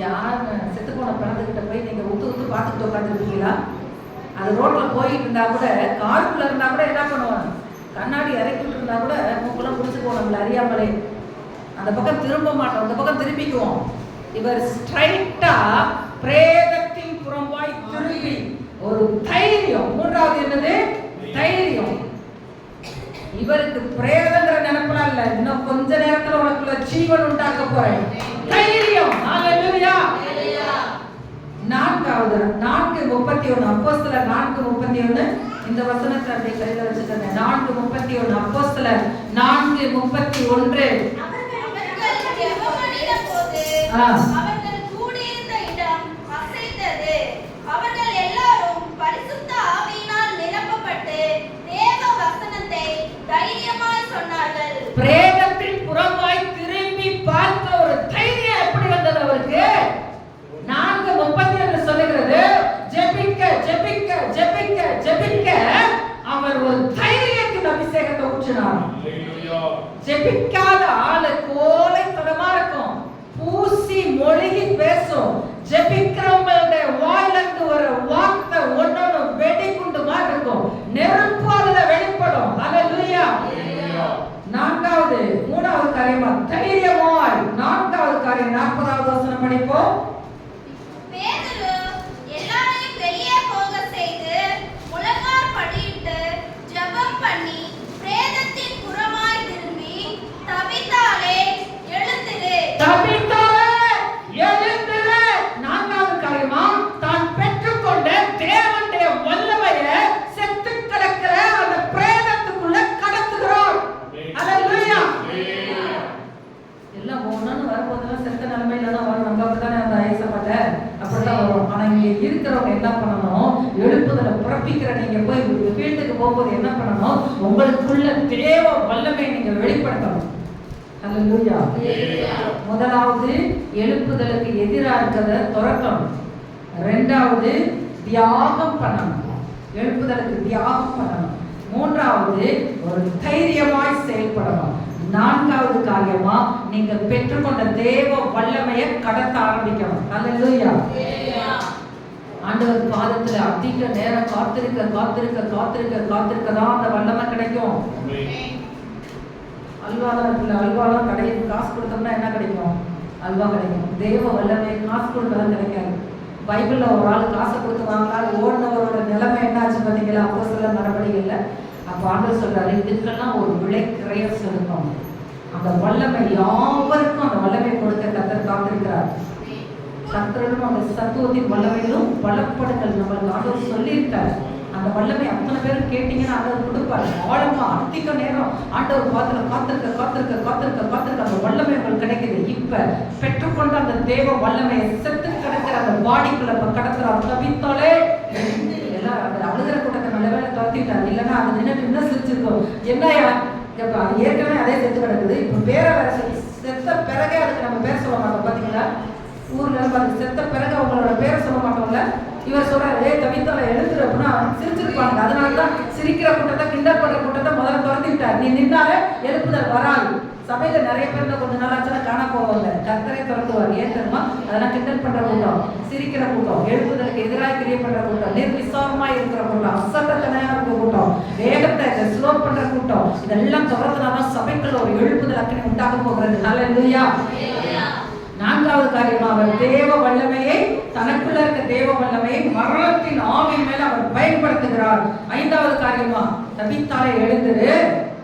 A: யாருங்க செத்து போன பிணத்துக்கிட்ட போய் நீங்க உத்து பார்த்துட்டு உட்காந்துருக்கீங்களா? அது ரோட்ல போயிட்டு இருந்தா கூட, காருக்குள்ள இருந்தா கூட என்ன பண்ணுவாங்க? கண்ணாடி இறக்கிட்டு இருந்தா கூட மூக்கெல்லாம் பிடிச்சிக்குவோம் நம்மள அறியாமலே. அந்த பக்கம் திரும்ப மாட்டோம், அந்த பக்கம் திரும்பிக்குவோம். இவர் ஸ்ட்ரைட்டா பிரேதத்தின் புறமாய் திரும்பி. ஒரு தைரியம். மூன்றாவது என்னது? தைரியம். இவருக்கு பிரேதங்கிற நினைப்பெல்லாம் இல்ல, இன்னும் கொஞ்ச நேரத்துல உனக்குள்ள ஜீவன் உண்டாக்க போறேன். தைரியம். ஹalleluya. நான்காவது 4:31 அப்போஸ்தலர் 4:31. இந்த வசனத்தை அப்படியே கையில வச்சுக்கங்க. 4:31 அப்போஸ்தலர் 4:31.
C: அவர்கள் கூடியிருந்த இடம் அசைந்தது. அவர்கள் எல்லாரும் பரிசுத்த ஆவியினால் நிரப்பப்பட்டு தேவ வசனத்தை தைரியமாய் சொன்னார்கள்.
A: பிரேதத்தின் புறமாய் திரும்பி பார்த்த ஒரு தைரியம் எப்படி வந்தது அவருக்கு? 4:32 சொல்லுகிறது, ஜெபிக்க ஜெபிக்க ஜெபிக்க ஜெபிக்க அவர் ஒரு தைரியத்தின் அபிஷேகத்தை ஊற்றினார். ஜெபிக்காத ஆளு கோழைத்தனமா இருக்கும், பூசி மொழிகி பேசும். ஜெபிக்கிறவங்களுடைய வாயிலிருந்து ஒரு வார்த்தை ஒன்னொன்னு வெடிகுண்டு மாதிரி இருக்கும், நெருப்பு அதுல வெளிப்படும். ஹalleluya. மூணாவது காரியமா தைரியமாய். 4வது காரியம் 40வது வசனம் படிப்போம்.
C: பேதுரு எல்லாரையும் வெளியே போக செய்து முழங்கால் படியிட்டு ஜெபம் பண்ணி பிரேதத்தின் புறமாய் திரும்பி, தபித்தாளே எழுந்திரு,
A: தபித்தாளே எழுந்திரு. 4வது காரியமா தான் பெற்றுக்கொண்ட தேவனுடைய வல்லமையை செத்து கிடக்கிற அந்த பிரேதத்துக்குள்ள கடத்துகிறார். ஹalleluya. எல்லாம் ஒவ்வொன்னு வரும்போதெல்லாம் செத்த நிலைமையில தான் வரும். நம்ம அப்படித்தானே அந்த ஐசப்பட்ட அப்படிதான் வரும். ஆனா இங்க இருக்கிறவங்க என்ன பண்ணணும்? எழுப்புதலை பிறப்பிக்கிற நீங்க போய் ஃபீல்டுக்கு போகும்போது என்ன பண்ணணும்? உங்களுக்குள்ள தேவ வல்லமை நீங்க வெளிப்படுத்தணும். ஹalleluya. முதலாவது எழுப்புதலுக்கு எதிராக இருக்கிறத துரத்தணும். இரண்டாவது தியாகம் பண்ணணும். எழுப்புதலுக்கு தியாகம் பண்ணணும். மூன்றாவது ஒரு தைரியமாய் செயல்படணும். 4வது காரியமா நீங்க பெற்றுக்கொண்ட தேவ வல்லமையை கடத்த ஆரம்பிக்கணும். ஹalleluya. ஆண்டவர் பாதத்துல அதிக நேரம் காத்திருக்க காத்திருக்க காத்திருக்க காத்திருக்க தான் அந்த வல்லமை கிடைக்கும். அல்வாலாம் இருக்குல்ல, அல்வாலாம் கடையில் காசு கொடுத்தோம்னா என்ன கிடைக்கும்? அல்வா கிடைக்கும். தேவ வல்லமை காசு கொடுத்தாலும் கிடைக்காது. பைபிள்ல ஒரு ஆள் காசை கொடுத்து வாங்கலாம் ஓடினவரோட நிலைமை என்ன ஆச்சு பார்த்தீங்களா? அப்போஸ்தலர் நடவடிக்கைகள்ல. அப்போ ஆண்டவர் சொல்றாரு, இதுக்கெல்லாம் ஒரு விலை கிரைய செலுத்தணும். அந்த வல்லமை யாவருக்கும் அந்த வல்லமை கொடுக்க கர்த்தர் காத்திருக்கிறார். கர்த்தரும் அந்த சத்துவத்தின் வல்லமையிலும் பலப்படுங்கள் நம்மளுக்கு ஆண்டவர் சொல்லியிருக்காரு. அந்த வல்லமை அத்தனை பேரும் கேட்டீங்கன்னா ஆண்டவர் கொடுப்பாரு. ஆழமா அதிக நேரம் ஆண்டவர் காத்திருக்க காத்திருக்க காத்திருக்க காத்திருக்க காத்திருக்க அந்த வல்லமை உங்களுக்கு கிடைக்குது. இப்ப பெற்றுக்கொண்ட அந்த தேவ வல்லமையை செத்து கிடக்கிற அந்த பாடிக்குள்ள கடத்துறாரு. தவித்தாலே எல்லாம் அந்த அழுகிற கூட்டத்தை நல்ல வேலை துரத்திட்டாரு. இல்லைன்னா அது நின்று இன்னும் சிரிச்சிருக்கும். என்னையா அது ஏற்கனவே அதே செத்து கிடக்குது. இப்ப பேரை வேற செத்த பிறகே அதுக்கு நம்ம பேர் சொல்ல மாட்டோம். பாத்தீங்களா? ஊர்ல பார்த்து செத்த பிறகு அவங்களோட பேரை சொல்ல மாட்டோம்ல. இவர் சொல்றாரு, தவித்தால எழுதுற அப்படின்னா சிரிச்சிருப்பாங்க. அதனாலதான் சிரிக்கிற கூட்டத்தை கிண்டல் பண்ற கூட்டத்தை முதல்ல துரத்திட்டார். நீ நின்னாலே எழுப்புதல் வராது. சபையில நிறைய பேர் கொஞ்ச நாள் ஆச்சுன்னா காண போவாங்க. கர்த்தரை துரத்துவார். ஏன் தெரியுமா? அதெல்லாம் கிண்டல் பண்ற கூட்டம், சிரிக்கிற கூட்டம், எழுப்புதலுக்கு எதிராக கிரிய பண்ற கூட்டம், நிர்விசாரமா இருக்கிற கூட்டம், அசட்டத்தனையா இருக்கிற கூட்டம், வேகத்தை ஸ்லோ பண்ற கூட்டம், இதெல்லாம் துரத்துனாதான் சபைக்குள்ள ஒரு எழுப்புதல் அக்கறை உண்டாக போகிறது. ஹல்லேலூயா. 4வது காரியமா அவர் தேவ வல்லமையை, தனக்குள்ள இருக்க தேவ வல்லமையை மரணத்தின் ஆவி மேல அவர் பயன்படுத்துகிறார். 5வது காரியமா தபித்தாளே எழுந்திரு.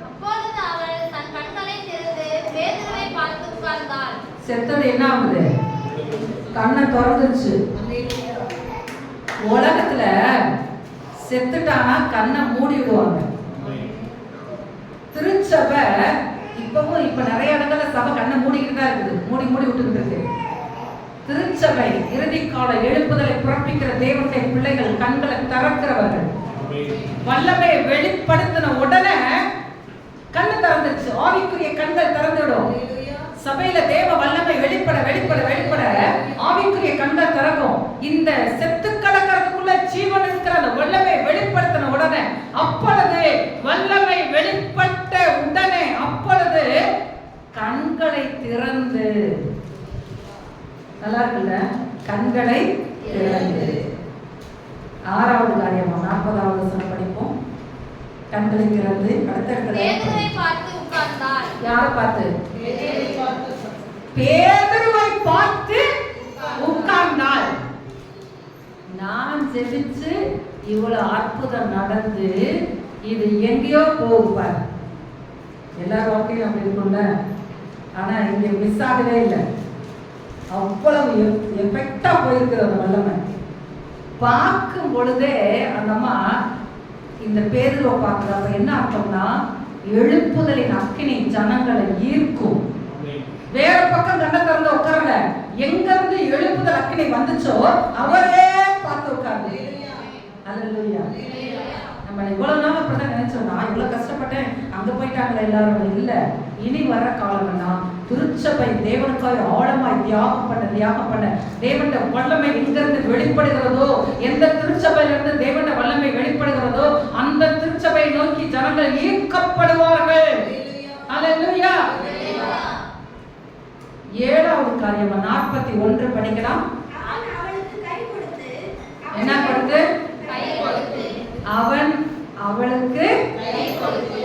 C: அப்பொழுது அவள் தன் கண்களை திறந்து
A: செத்தது என்ன ஆகுது? கண்ணை திறந்துச்சு. உலகத்துல செத்துட்டானா கண்ணை மூடி விடுவாங்க. திருச்சபை இப்ப நிறைய இடங்கள்ல சபை கண்ணை மூடிக்கிட்டு தான் இருக்குது, மூடி விட்டுக்கிட்டு இருக்கு. திருச்சபை இறுதி கால எழுப்புதலை பிறப்பிக்கிற தேவனுடைய பிள்ளைகள், கண்களை திறக்கிறவர்கள். வல்லமை வெளிப்படுத்தின உடனே கண்ணு திறந்துச்சு, ஆவிக்குரிய கண்கள் திறந்துடும். சபையில தேவ வல்லமை வெளிப்பட வெளிப்பட வெளிப்பட ஆவிக்குரிய கண்கள் திறக்கும். இந்த செத்து கடக்கிறதுக்குள்ள ஜீவன் இருக்கிற அந்த வல்லமை வெளிப்படுத்தின உடனே, அப்பொழுது வல்லமை வெளிப்பட்ட உடனே அப்பொழுது கண்களை திறந்து, நல்லா இருக்குல்ல, கண்களை திறந்து. 6வது காரியமா 40வது வசனம் படிப்போம். கண்களை திறந்து
C: பேதுருவை பார்த்து உட்கார்ந்தார்.
A: யாரை பார்த்து? பேதுருவை பார்த்து உட்கார்ந்தார். நான் ஜெபிச்சு இவ்வளவு அற்புதம் நடந்து இது எங்கேயோ போகுப்பார். எல்லாரும் வாழ்க்கையும் அப்படி இருக்கும்ல. ஆனா இங்க மிஸ் ஆகவே இல்லை. அவ்வளவு எஃபெக்டா போயிருக்கிற அந்த வல்லமை பார்க்கும் பொழுதே அந்த அம்மா இந்த பேதுருவை பார்க்குறது. அப்ப என்ன அர்த்தம்னா, எழுப்புதலின் அக்கினி ஜனங்களை ஈர்க்கும். வேற பக்கம் கண்ணை திறந்து உட்காரல, எங்க இருந்து எழுப்புதல் அக்கினி வந்துச்சோ அவரே பார்த்து உட்கார்ந்து. அல்லேலூயா. நம்ம இவ்வளவு நாள் அப்படிதான் நினைச்சோம், நான் இவ்வளவு கஷ்டப்பட்டேன், அங்க போயிட்டாங்களே எல்லாரும். இல்ல, இனி வர காலம்னா திருச்சபை தேவனுக்காய் ஆழமாய் தியாகம் பண்ண தேவனுடைய வல்லமை எங்கிருந்து வெளிப்படுகிறதோ, எந்த திருச்சபையில இருந்து தேவனுடைய வல்லமை வெளிப்படுகிறதோ அந்த திருச்சபையை நோக்கி ஜனங்கள் ஈர்க்கப்படுவார்கள். அல்லேலூயா. 7வது காரியம் 41 படிக்கலாம். என்ன கொடுத்து? அவன் அவளுக்கு.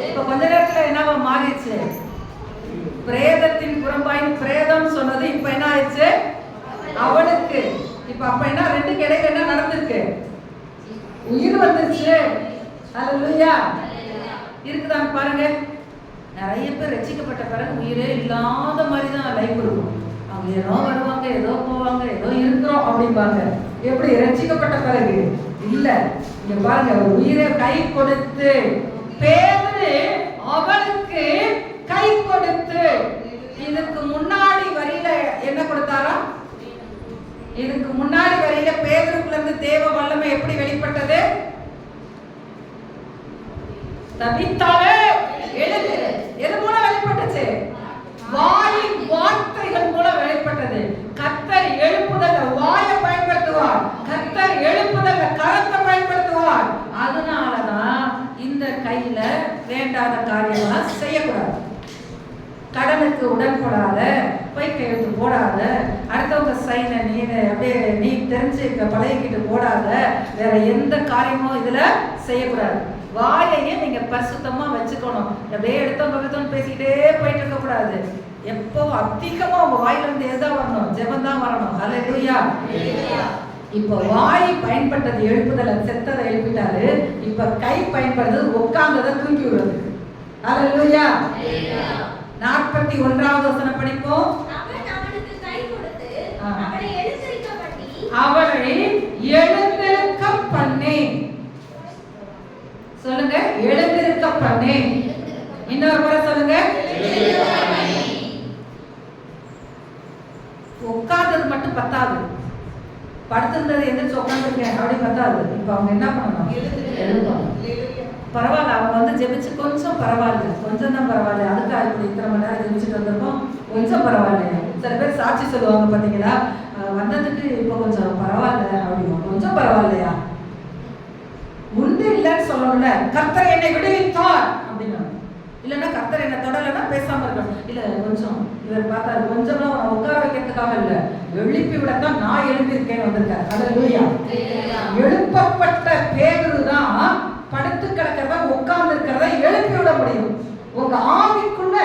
A: இப்ப கொஞ்ச நேரத்துல என்னவா மாறிடுச்சு? பிரேதத்தின் புறம்பாயின் பிரேதம் சொன்னது இப்ப என்ன ஆயிடுச்சு? அவளுக்கு. இப்ப அப்ப என்ன, ரெண்டுக்கு இடையில என்ன நடந்திருக்கு? உயிர் வந்துருச்சு. அல்லேலூயா. இருக்குதான் பாருங்க. நிறைய பேர் ரட்சிக்கப்பட்ட பிறகு உயிரே இல்லாத மாதிரி தான் லைஃப் இருக்கும். அவங்க ஏதோ வருவாங்க, ஏதோ போவாங்க, ஏதோ இருக்கிறோம் அப்படிம்பாங்க. எப்படி ரட்சிக்கப்பட்ட பிறகு? இல்ல, இங்க பாருங்க, உயிரை கை கொடுத்து பேதுரு அவளுக்கு கை கொடுத்து. இதுக்கு முன்னாடி வரியில என்ன கொடுத்தாரா? இதுக்கு முன்னாடி வரியில பேதுருக்குள்ள இருந்து தேவ வல்லமை எப்படி வெளிப்பட்டது? தபித்தாவே எழுது. எது மூலம் வெளிப்பட்டுச்சு? வாயின் வார்த்தைகள் மூலம் வெளிப்பட்டது. கர்த்தர் எழுப்புதல்ல வாயை பயன்படுத்துவார், கர்த்தர் எழுப்புதல்ல கரத்தை பயன்படுத்துவார். அதனாலதான் இந்த கையில வேண்டாத காரியம்லாம் செய்யக்கூடாது. கடனுக்கு உடன்படாத, போய் கையெழுத்து போடாத, அடுத்தவங்க சைனை நீ தெரிஞ்சுக்க பழகிக்கிட்டு போடாத, வேற எந்த காரியமும் இதுல செய்யக்கூடாது. வாயையே நீங்க பரிசுத்தமா வச்சுக்கணும். அப்படியே எடுத்தவங்க பேசிக்கிட்டே போயிட்டு இருக்க கூடாது. எப்பவும் அதிகமா உங்க வாயில இருந்து எதுதான் வரணும்? ஜெபம் தான் வரணும். அல்லேலூயா. இப்ப வாய் பயன்பட்டது எழுப்புதல, செத்ததை எழுப்பிட்டாரு. இப்ப கை பயன்படுறது உட்கார்ந்ததை தூக்கி விடுறது. அல்லேலூயா. 41வது வசனம் படிப்போம். அவரை எழுந்திருக்க பண்ணி. சொல்லுங்க, எழுந்திருக்க பண்ணி. இன்னொரு முறை சொல்லுங்க. உட்கார்ந்தது மட்டும் பத்தாது, படுத்திருந்தது எந்திரிச்சு உட்காந்துருக்கேன் அப்படி பத்தாது. இப்ப அவங்க என்ன பண்ணணும்? எழுதணும். பரவாயில்ல, அவங்க ஜெபிச்சு கொஞ்சம் பரவாயில்ல, கொஞ்சம் தான் பரவாயில்ல. அதுக்கு இப்படி இத்தனை மணி நேரம் ஜெபிச்சுட்டு வந்திருக்கோம், கொஞ்சம் பரவாயில்லையா. சில பேர் சாட்சி சொல்லுவாங்க பாத்தீங்களா, வந்ததுக்கு இப்ப கொஞ்சம் பரவாயில்ல அப்படிமா. கொஞ்சம் பரவாயில்லையா? உண்டு இல்லைன்னு சொல்லணும்ல. கர்த்தர் என்னை விடுவித்தார் அப்படின்னா, இல்லைன்னா கர்த்தர் என்ன தொடலைன்னா பேசாம இருக்கணும். இல்ல கொஞ்சம் இவர் பார்த்தாரு, கொஞ்சம்லாம் உட்கார வைக்கிறதுக்காக இல்ல, எழுப்பி விடத்தான் நான் எழுப்பியிருக்கேன்னு வந்திருக்காரு. அல்லேலூயா. எழுப்பப்பட்ட பேதுரு தான் படுத்து கிடக்கிறத, உட்கார்ந்து இருக்கிறத எழுப்பி விட முடியும். உங்க ஆவிக்குள்ள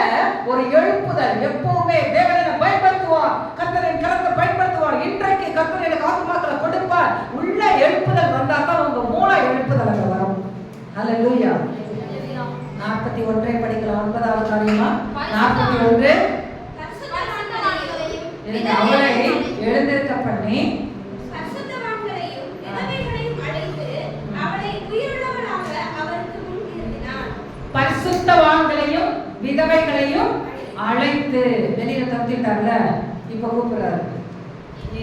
A: ஒரு எழுப்புதல் எப்பவுமே தேவனை பயன்படுத்துவார், கர்த்தரின் கரத்தை பயன்படுத்துவார். இன்றைக்கு கர்த்தர் எனக்கு ஆத்துமாக்களை கொடுப்பார். உள்ள எழுப்புதல் வந்தா தான் உங்க மூளை எழுப்புதல் அங்க வரும். அல்லேலூயா. 41 படிக்கலாம். 9வது காரியமா 41. அவளை எழுந்திருக்க பண்ணி
C: பரிசுத்தவான்களையும் விதவைகளையும் அழைத்து அவளை உயிருள்ளவளாக அவருக்கு முன் நிறுத்தினான்.
A: பரிசுத்தவான்களையும் விதவைகளையும் அழைத்து வெளியில தப்பிட்டார்ல, இப்ப கூப்பிடுறாரு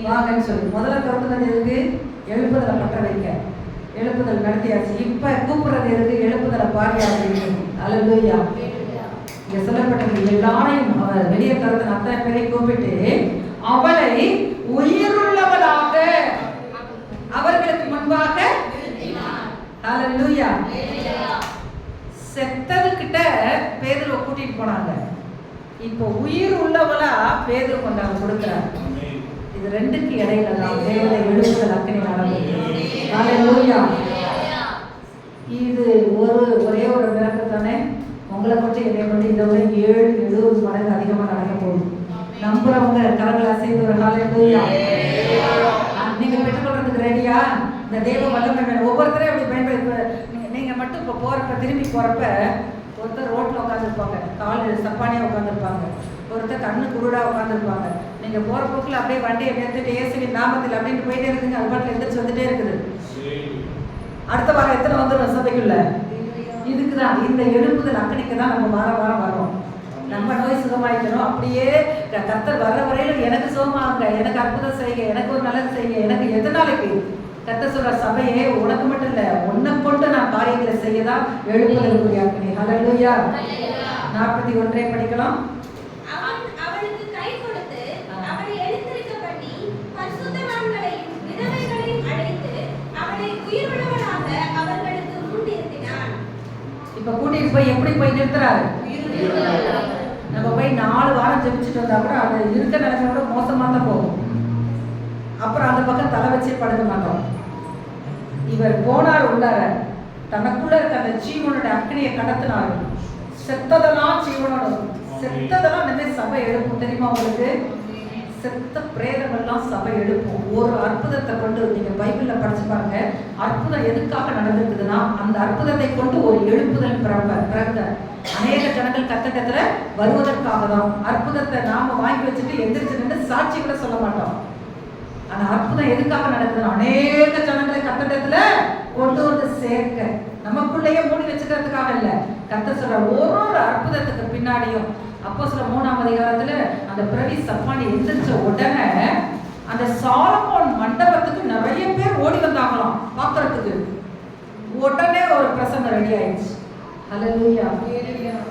A: வாங்கன்னு சொல்லி. முதல்ல திறந்தது எதுக்கு? எழுப்புதலை பற்ற வைக்க. எழுப்புதல் நடத்தியாச்சு. இப்ப கூப்பிடுறது எதுக்கு? எழுப்புதலை பாரியாக. அல்லேலூயா. இங்க சொல்லப்பட்டது எல்லாரையும் வெளியே திறந்த அத்தனை பேரை கூப்பிட்டு அவளை உயிருள்ளவளாக அவர்களுக்கு முன்பாக. அல்லேலூயா. செத்தது கிட்ட பேதுருவை கூட்டிட்டு போனாங்க. இப்போ உயிர் உள்ளவளா பேதுரு கொண்டாந்து கொடுக்கிறார். இது ரெண்டுக்கு இடையில தான் தேவனை எழுப்புதல் அக்கினி நடந்தது. அல்லேலூயா. இது ஒரே ஒரு விளக்கம் தானே. உங்களை கொஞ்சம் என்னை கொண்டு இதை விட 7-70 மடங்கு அதிகமா நடக்க போகுது. நம்புறவங்க கரங்களை அசைந்து ஒரு ஹல்லேலூயா. நீங்க பெற்றுக்கொள்றதுக்கு ரெடியா? இந்த தேவ வல்லமை வேணும். ஒவ்வொருத்தரையும் அப்படி பயன்படுத்த நீங்க மட்டும் இப்போ போறப்ப திரும்பி போறப்ப ஒருத்தர் ரோட்ல உட்காந்துருப்பாங்க, கால் சப்பானியா உட்காந்துருப்பாங்க, ஒருத்தர் கண்ணு குருடா உட்காந்துருப்பாங்க. நீங்க போற போக்குல அப்படியே வண்டியை நிறுத்திட்டு இயேசுவின் நாமத்தில் அப்படின்னு போயிட்டே இருக்குங்க. அது பாட்டில் எந்திரிச்சு வந்துட்டே இருக்குது. அடுத்த வாரம் எத்தனை வந்துடும் சபைக்குள்ள? இதுக்குதான், இந்த எழுப்புதல் அக்கனிக்கு தான் நம்ம வாரம் வாரம் வரோம். நம்ம நோய் சுகமாயிக்கணும். அப்படியே கர்த்தர் வர்ற வரையில எனக்கு சுகமாங்க, எனக்கு அற்புதம் செய்யுங்க, எனக்கு ஒரு நல்லது செய்யுங்க, எனக்கு எது நாளைக்கு கர்த்தர் சொல்ற சபையே உனக்கு மட்டும் இல்ல, உன்னை கொண்டு நான் காரியங்களை செய்யதான் எழுப்புதலுக்குரிய அக்கனி. ஹல்லேலூயா. 41 படிக்கலாம்.
C: அவளுக்கு கை கொடுத்து அவளை எழுந்திருக்க பண்ணி பரிசுத்தவான்களையும் விதவைகளையும் அழைத்து அவளை உயிருள்ளவளாக அவர்களுக்கு முன் நிறுத்தினான்.
A: இப்ப கூட்டிட்டு போய் எப்படி போய் நிறுத்துறாரு? நம்ம போய் 4 வாரம் ஜெபிச்சுட்டு வந்தா கூட அது இருக்க நிலைமையோட மோசமா தான் போகும். அப்புறம் அந்த பக்கம் தலை வச்சு படுக்க மாட்டோம். இவர் போனார் உள்ளார, தனக்குள்ள இருக்க அந்த ஜீவனோட அக்னியை கடத்தினாரு. செத்ததெல்லாம் ஜீவனோட, செத்ததெல்லாம் இந்த சபை எழுப்பும். தெரியுமா உங்களுக்கு? செத்த பிரேதங்கள்லாம் சபை எழுப்பும். ஒரு அற்புதத்தை கொண்டு நீங்க பைபிள்ல படிச்சு பாருங்க. அற்புதம் எதுக்காக நடந்திருக்குதுன்னா அந்த அற்புதத்தை கொண்டு ஒரு எழுப்புதல் பிறந்த அநேக ஜனங்கள் கத்தட்டத்துல வருவதற்காக தான். அற்புதத்தை நாம வாங்கி வச்சுட்டு எந்திரிச்சு நின்று சாட்சி கூட சொல்ல மாட்டோம். ஆனா அற்புதம் எதுக்காக நடக்குதுன்னா அநேக ஜனங்களை கத்தட்டத்துல கொண்டு வந்து சேர்க்க, நமக்குள்ளேயே மூடி வச்சுக்கிறதுக்காக இல்ல. கர்த்தர் சொல்ற ஒரு அற்புதத்துக்கு பின்னாடியும் அப்போஸ்தலர் 3ஆம் அதிகாரத்துல அந்த பிரவி சப்பானி எந்திரிச்ச உடனே அந்த சாலமோன் மண்டபத்துக்கு நிறைய பேர் ஓடி வந்தாங்களாம் பார்க்கறதுக்கு. உடனே ஒரு பிரசங்கம் ரெடி ஆயிடுச்சு. ஹல்லேலூயா.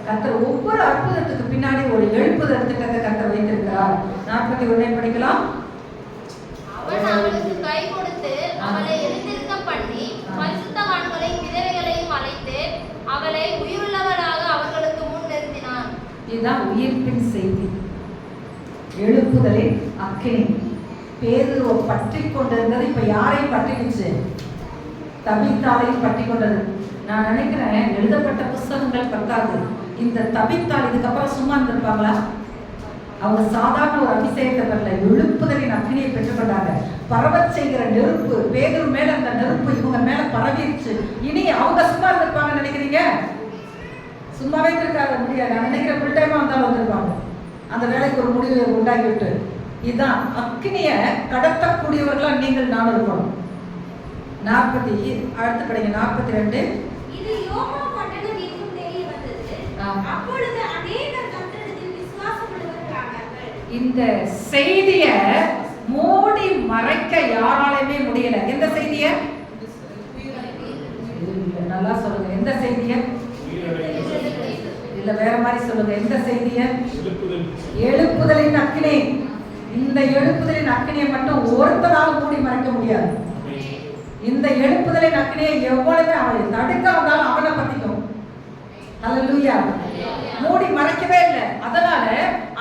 A: கர்த்தர் ஒவ்வொரு அற்புதத்துக்கு பின்னாடி ஒரு எழுப்புதல் திட்டத்தை கர்த்தர் வைத்திருக்கிறார். 41 படிக்கலாம்.
E: அவன் அவளுக்கு கை கொடுத்து அவளை எழுந்திருக்க பண்ணி பரிசுத்தவான்களையும் விதவைகளையும் அழைத்து அவளை உயிருள்ளவளாக அவர்களுக்கு முன் நிறுத்தினான்.
A: இதுதான் உயிர்ப்பின் செய்தி. எழுப்புதலின் அக்கினி. பேதுருவை பற்றி கொண்டிருந்தது இப்ப யாரையும் பற்றிடுச்சு? தபித்தாளையும் பற்றி கொண்டது. நான் நினைக்கிறேன் எழுதப்பட்ட புஸ்தகங்கள் பத்தாது. இந்த தபித்தாள் இதுக்கப்புறம் சும்மா இருந்திருப்பாங்களா? அவங்க சாதாரண ஒரு அபிஷேகத்தை பெறல, எழுப்புதலின் அக்னியை பெற்றுக்கொண்டாங்க. பரவச் செய்கிற நெருப்பு பேதுரு மேல, அந்த நெருப்பு இவங்க மேல பரவிடுச்சு. இனி அவங்க சும்மா இருந்திருப்பாங்கன்னு நினைக்கிறீங்க? சும்மாவே இருக்காத முடியாது. நான் நினைக்கிற ஃபுல் டைமா வந்தாலும் வந்திருப்பாங்க. அந்த வேலைக்கு ஒரு முடிவு உண்டாக்கி விட்டு இதுதான் அக்னிய கடத்தக்கூடியவர்களா நீங்கள் நான் இருக்கணும். 40 அடுத்து படிங்க. 42.
C: இது யோப்பா பட்டணம் எங்கும் தெரிய வந்தது. அப்பொழுது அநேகர் கர்த்தரிடத்தில் விசுவாசம் உள்ளவர்களானார்கள்.
A: இந்த செய்திய மூடி மறைக்க யாராலுமே முடியல. எந்த செய்திய? நல்லா சொல்லுங்க. எந்த செய்திய? இல்ல வேற மாதிரி சொல்லுங்க. எந்த செய்திய? எழுப்புதலின் அக்கினி. இந்த எழுப்புதலின் அக்கினியை மட்டும் ஒருத்தரால் மூடி மறைக்க முடியாது. இந்த எழுப்புதலின் அக்கினியை எவ்வளவு அவன் தடுக்க வந்தாலும் அவனை பத்திக்கும். ஹல்லேலூயா. மூடி மறைக்கவே இல்லை. அதனால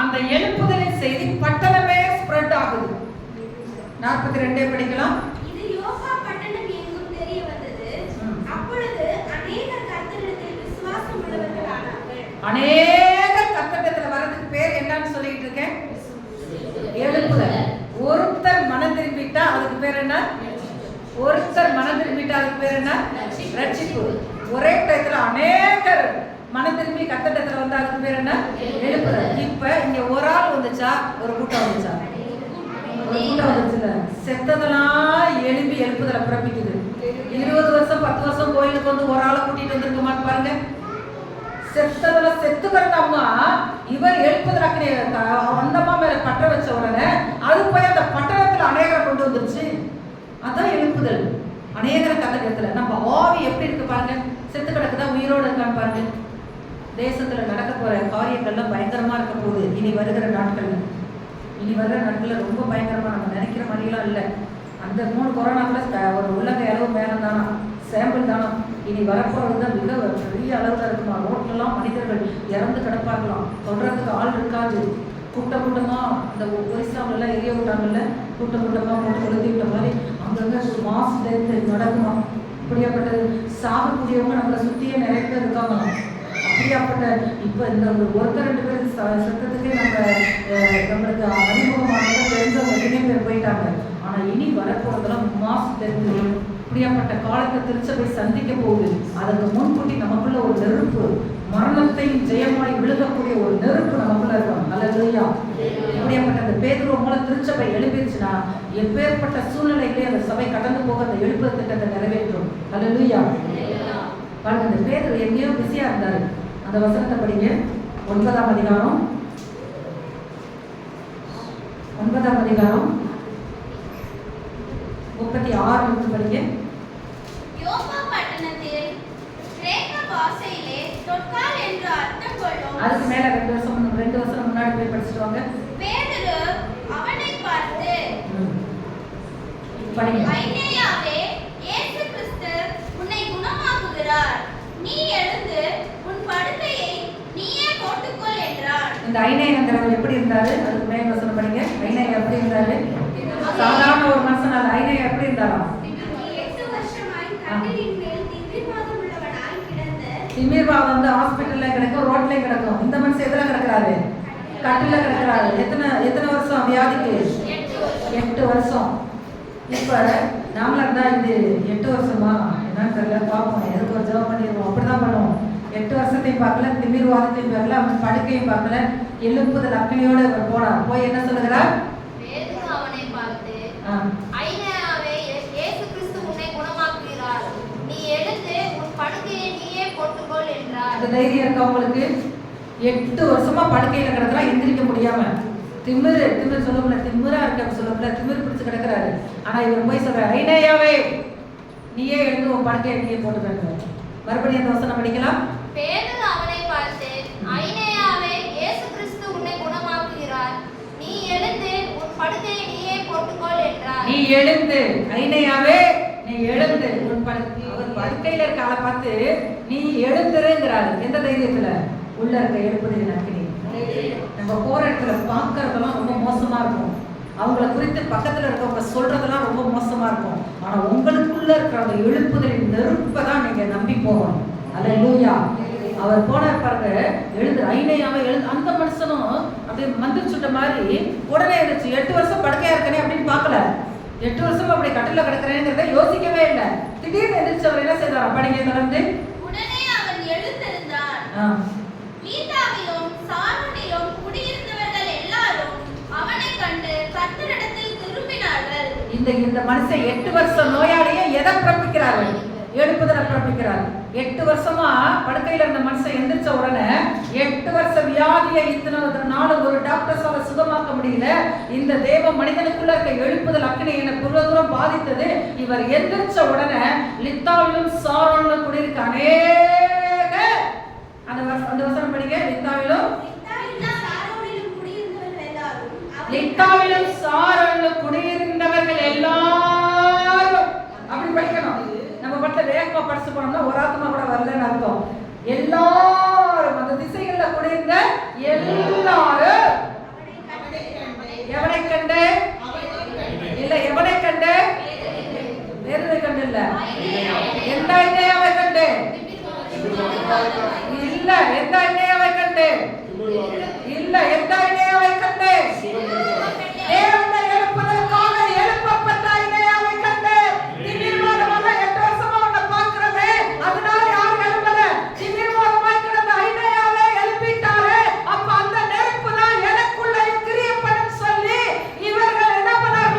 A: அந்த எழுப்புதலின் செய்தி பட்டணமே ஸ்ப்ரெட் ஆகுது. 42 படிக்கலாம்.
C: இது யோப்பா பட்டணம் எங்கும் தெரிய வந்தது. அப்பொழுது அநேகர் கர்த்தரிடத்தில் விசுவாசம் உள்ளவர்களானார்கள்.
A: அநேகர் கர்த்தரிடத்தில் வரதுக்கு பேர் என்னன்னு சொல்லிட்டு இருக்கேன்? எழுப்புதல். ஒருத்தர் மனம் திரும்பிட்டா அதுக்கு பேர் என்ன? ஒருத்தர் மனம் திரும்பிட்டா அதுக்கு பேர் என்ன? ரட்சிப்பு. ஒரே டயத்துல அநேகர் மனம் திரும்பி கர்த்தரிடத்துல வந்தா அதுக்கு பேர் என்ன? எழுப்புதல். இப்ப இங்க ஒரு ஆள் வந்துச்சா ஒரு கூட்டம் வந்துச்சா? ஒரு கூட்டம் வந்துச்சுல, செத்ததெல்லாம் எழுப்பி எழுப்புதலை பிறப்பிக்குது. 20 வருஷம் 10 வருஷம் கோயிலுக்கு வந்து ஒரு ஆளை கூட்டிட்டு வந்திருக்குமான்னு பாருங்க. செத்ததெல்லாம் செத்து கிடந்த அம்மா இவர் எழுப்புதலாக்கு அந்த அம்மா மேல பற்ற வச்ச உடனே அது போய் அந்த பட்டணத்துல அநேகரை கொண்டு வந்துருச்சு. அதான் எழுப்புதல். அநேகரை கதை நம்ம ஆவி எப்படி இருக்கு பாருங்க. செத்து கிடக்குதா உயிரோடு இருக்கான்னு பாருங்க. தேசத்துல நடக்க போற காரியங்கள்லாம் பயங்கரமா இருக்க போகுது. இனி வருகிற நாட்கள்ல ரொம்ப பயங்கரமா, நம்ம நினைக்கிற மாதிரிலாம் இல்லை. அந்த 3 கொரோனாக்குள்ள ஒரு உள்ளங்க அளவு மேல தானா, சாம்பிள் தானா. இனி வரப்போறதுதான் மிக பெரிய அளவுல இருக்குமா. ரோட்லாம் மனிதர்கள் இறந்து கிடப்பார்களாம். தொடர்றதுக்கு ஆள் இருக்காது. கூட்டமா அந்த ஒரிசாவில எல்லாம் எரிய விட்டாங்கல்ல, கூட்டமா போட்டு கொளுத்தி விட்ட மாதிரி அங்கங்க மாஸ் டெத் நடக்குமா. இப்படியாப்பட்டது சாகக்கூடியவங்க நம்மளை சுத்தியே நிறைய பேர் இருக்காங்களாம். அப்படியாப்பட்ட இப்ப இந்த ஒருத்தர் 2 பேர் சத்தத்துக்கே நம்மளுக்கு அறிமுகமாக தெரிஞ்சவங்க நிறைய பேர் போயிட்டாங்க. ஆனா இனி வரப்போறதெல்லாம் மாசு தெரிஞ்சு இப்படியாப்பட்ட காலத்தை திருச்சபை சந்திக்க போகுது. அதற்கு முன்கூட்டி நமக்குள்ள ஒரு நெருப்பு, மரணத்தையும் ஜெயமாய் விழுகக்கூடிய ஒரு நெருப்பு நமக்குள்ள இருக்கும். அல்லேலூயா. இப்படியாப்பட்ட அந்த பேதுரு மூலம் திருச்சபை எழுப்பிடுச்சுன்னா எப்பேற்பட்ட சூழ்நிலைகளே அந்த சபை கடந்து போக அந்த எழுப்புதல் திட்டத்தை நிறைவேற்றும். அல்லேலூயா. பாருங்க, இந்த பேதுரு எங்கேயோ பிஸியா இருந்தாரு. அந்த வசனத்தை படிங்க. 9ஆம் அதிகாரம் 36 படிங்க.
C: யோப்பா பட்டணத்தில் கிரேக்க பாஷையிலே தொற்கால் என்று அர்த்தம் கொள்ளும்.
A: அதுக்கு மேல 2 வருஷம் முன்னாடி போய் படிச்சுட்டு வாங்க.
C: பேதுரு அவனை பார்த்து,
A: படிங்க.
C: ஐனேயாவே, இயேசு கிறிஸ்து உன்னை குணமாக்குகிறார். நீ எழுந்து உன் படுக்கையை நீயே போட்டுக்கொள் என்றார்.
A: இந்த ஐனேயங்கிறவர் எப்படி இருந்தாரு? அதுக்கு மேல வசனம் படிங்க. ஐனேயா எப்படி இருந்தாரு? சாதாரண ஒரு மனுஷன் அல்ல. ஐனேயா எப்படி இருந்தாராம்?
C: 8 வருஷமாய் கட்டிலின் மேல் திமிர்வாதம் உள்ளவனாய் கிடந்த.
A: திமிர்வாதம் வந்து ஹாஸ்பிட்டல்ல கிடக்கும், ரோட்லயும் கிடக்கும். இந்த மனுஷன் எதுல கிடக்குறாரு? கட்டில கிடக்குறாரு. எத்தனை வருஷம் வியாதிக்கு? 8 வருஷம். இப்ப நாமளா இருந்தா இது 8 வருஷமா என்னன்னு தெரியல, பார்ப்போம். எதுக்கு ஒரு ஜெபம் பண்ணிடுவோம். அப்படிதான் பண்ணுவோம். 8 வருஷத்தையும் பார்க்கல, திமிர்வாதத்தையும் பார்க்கல, அவன் படுக்கையும் பார்க்கல, எழுப்புதல் அக்கனியோடு அவர் போனார். போய் என்ன சொல்லுகிறார்?
E: பேதுரு அவனை பார்த்து, ஐனேயாவே, இயேசு கிறிஸ்து உன்னை குணமாக்குகிறார். நீ எழுந்து உன் படுக்கையை நீயே போட்டுக்கொள் என்றார்.
A: அந்த தைரியம் இருக்கா உங்களுக்கு? 8 வருஷமா படுக்கையில கிடக்குறா, எந்திரிக்க முடியாம. திமிரு சொல்லல, திமிரா இருக்க சொல்லல, திமிரு பிடிச்சு கிடக்குறாரு. ஆனா இவர் போய் சொல்ற, ஐனேயாவே நீயே எழுந்து உன் படுக்கையை நீயே போட்டுக்க. மறுபடியும் அந்த வசனம் படிக்கலாம்.
E: பேதுரு அவனை பார்த்து, ஐனேயாவே, இயேசு கிறிஸ்து உன்னை குணமாக்குகிறார். நீ எழுந்து உன் படுக்கையை நீயே போட்டுக்கொள் என்றார்.
A: நீ எழுந்து, ஐனேயாவே நீ எழுந்து உன் அவர் படுக்கையில இருக்க ஆளை பார்த்து நீ எழுந்துருங்கிறாரு. எந்த தைரியத்துல? உள்ள இருக்க எழுப்புதலின் அக்கினி. நம்ம போற இடத்துல பார்க்கறதெல்லாம் ரொம்ப மோசமா இருக்கும். அவங்கள குறித்து பக்கத்துல இருக்கவங்க சொல்றதெல்லாம் ரொம்ப மோசமா இருக்கும். ஆனா உங்களுக்குள்ள இருக்கிற அந்த எழுப்புதலின் நெருப்பை தான் நீங்க நம்பி போகணும். அல்லேலூயா. அவர் போனார் பாருங்க, எழுந்து. ஐனேயாவை எழுந்து. அந்த மனுஷனும் அப்படியே மந்திர் சுட்ட மாதிரி உடனே இருந்துச்சு. 8 வருஷம் படுக்கையா இருக்கனே அப்படின்னு பார்க்கல. 8 வருஷம் அப்படி கட்டில கிடக்கிறேங்கிறத யோசிக்கவே இல்லை. திடீர்னு எந்திரிச்சு அவர் என்ன செய்தார்? படிங்க தொடர்ந்து.
C: உடனே அவன் எழுந்திருந்தான். லீதாவிலும் சாரோனிலும் குடியிருந்தவர்கள் எல்லாரும் அவனை கண்டு கர்த்தரிடத்தில் திரும்பினார்கள். இந்த
A: மனுஷன் 8 வருஷம் நோயாளியை எதை பிறப்பிக்கிறாரு? எழுப்புதலை பிறப்பிக்கிறார். 8 வருஷமா படுக்கையில இருந்த மனுஷன் எந்திரிச்ச உடனே 8 வருஷ வியாதியை இத்தனை நாள் ஒரு டாக்டர்ஸால சுகமாக்க முடியல. இந்த தேவ மனிதனுக்குள்ள இருக்க எழுப்புதல் அக்கினி என்னை புற தூரம் பாதித்தது. இவர் எந்திரிச்ச உடனே லித்தாவிலும் சாரோனிலும் குடியிருக்க அநேக அந்த வசனம் படிங்க. லித்தாவிலும் குடியிருந்தவர்கள் எல்லாரும் அப்படி படிக்கணும். நம்ம பட்ட வேகமா படிச்சு போனோம்னா ஒரு ஆத்மா கூட வரலன்னு அர்த்தம். எல்லாரும் அந்த திசைகள்ல குடியிருந்த எல்லாரும் எவனை கண்டு இல்ல, எவனை கண்டு? வேறுவை கண்டு இல்ல, எந்த ஐனேயாவை கண்டு இல்ல, எந்த ஐனேயாவை கண்டு இல்ல, எந்த ஐனேயாவை கண்டு? தேவனை எழுப்பதற்காக எழுப்பப்பட்ட ஐனேயாவை கண்டு. திமிர்வாதமாக 8 வருஷமா உன்னை பார்க்கிறோமே, அதனால யாரும் எழுப்பல. திமிர்வாதமாய் கிடந்த ஐனேயாவை எழுப்பிட்டாரு. அப்ப அந்த நெருப்பு தான் எனக்குள்ள கிரியப்படும் சொல்லி இவர்கள் என்ன பண்ணாங்க?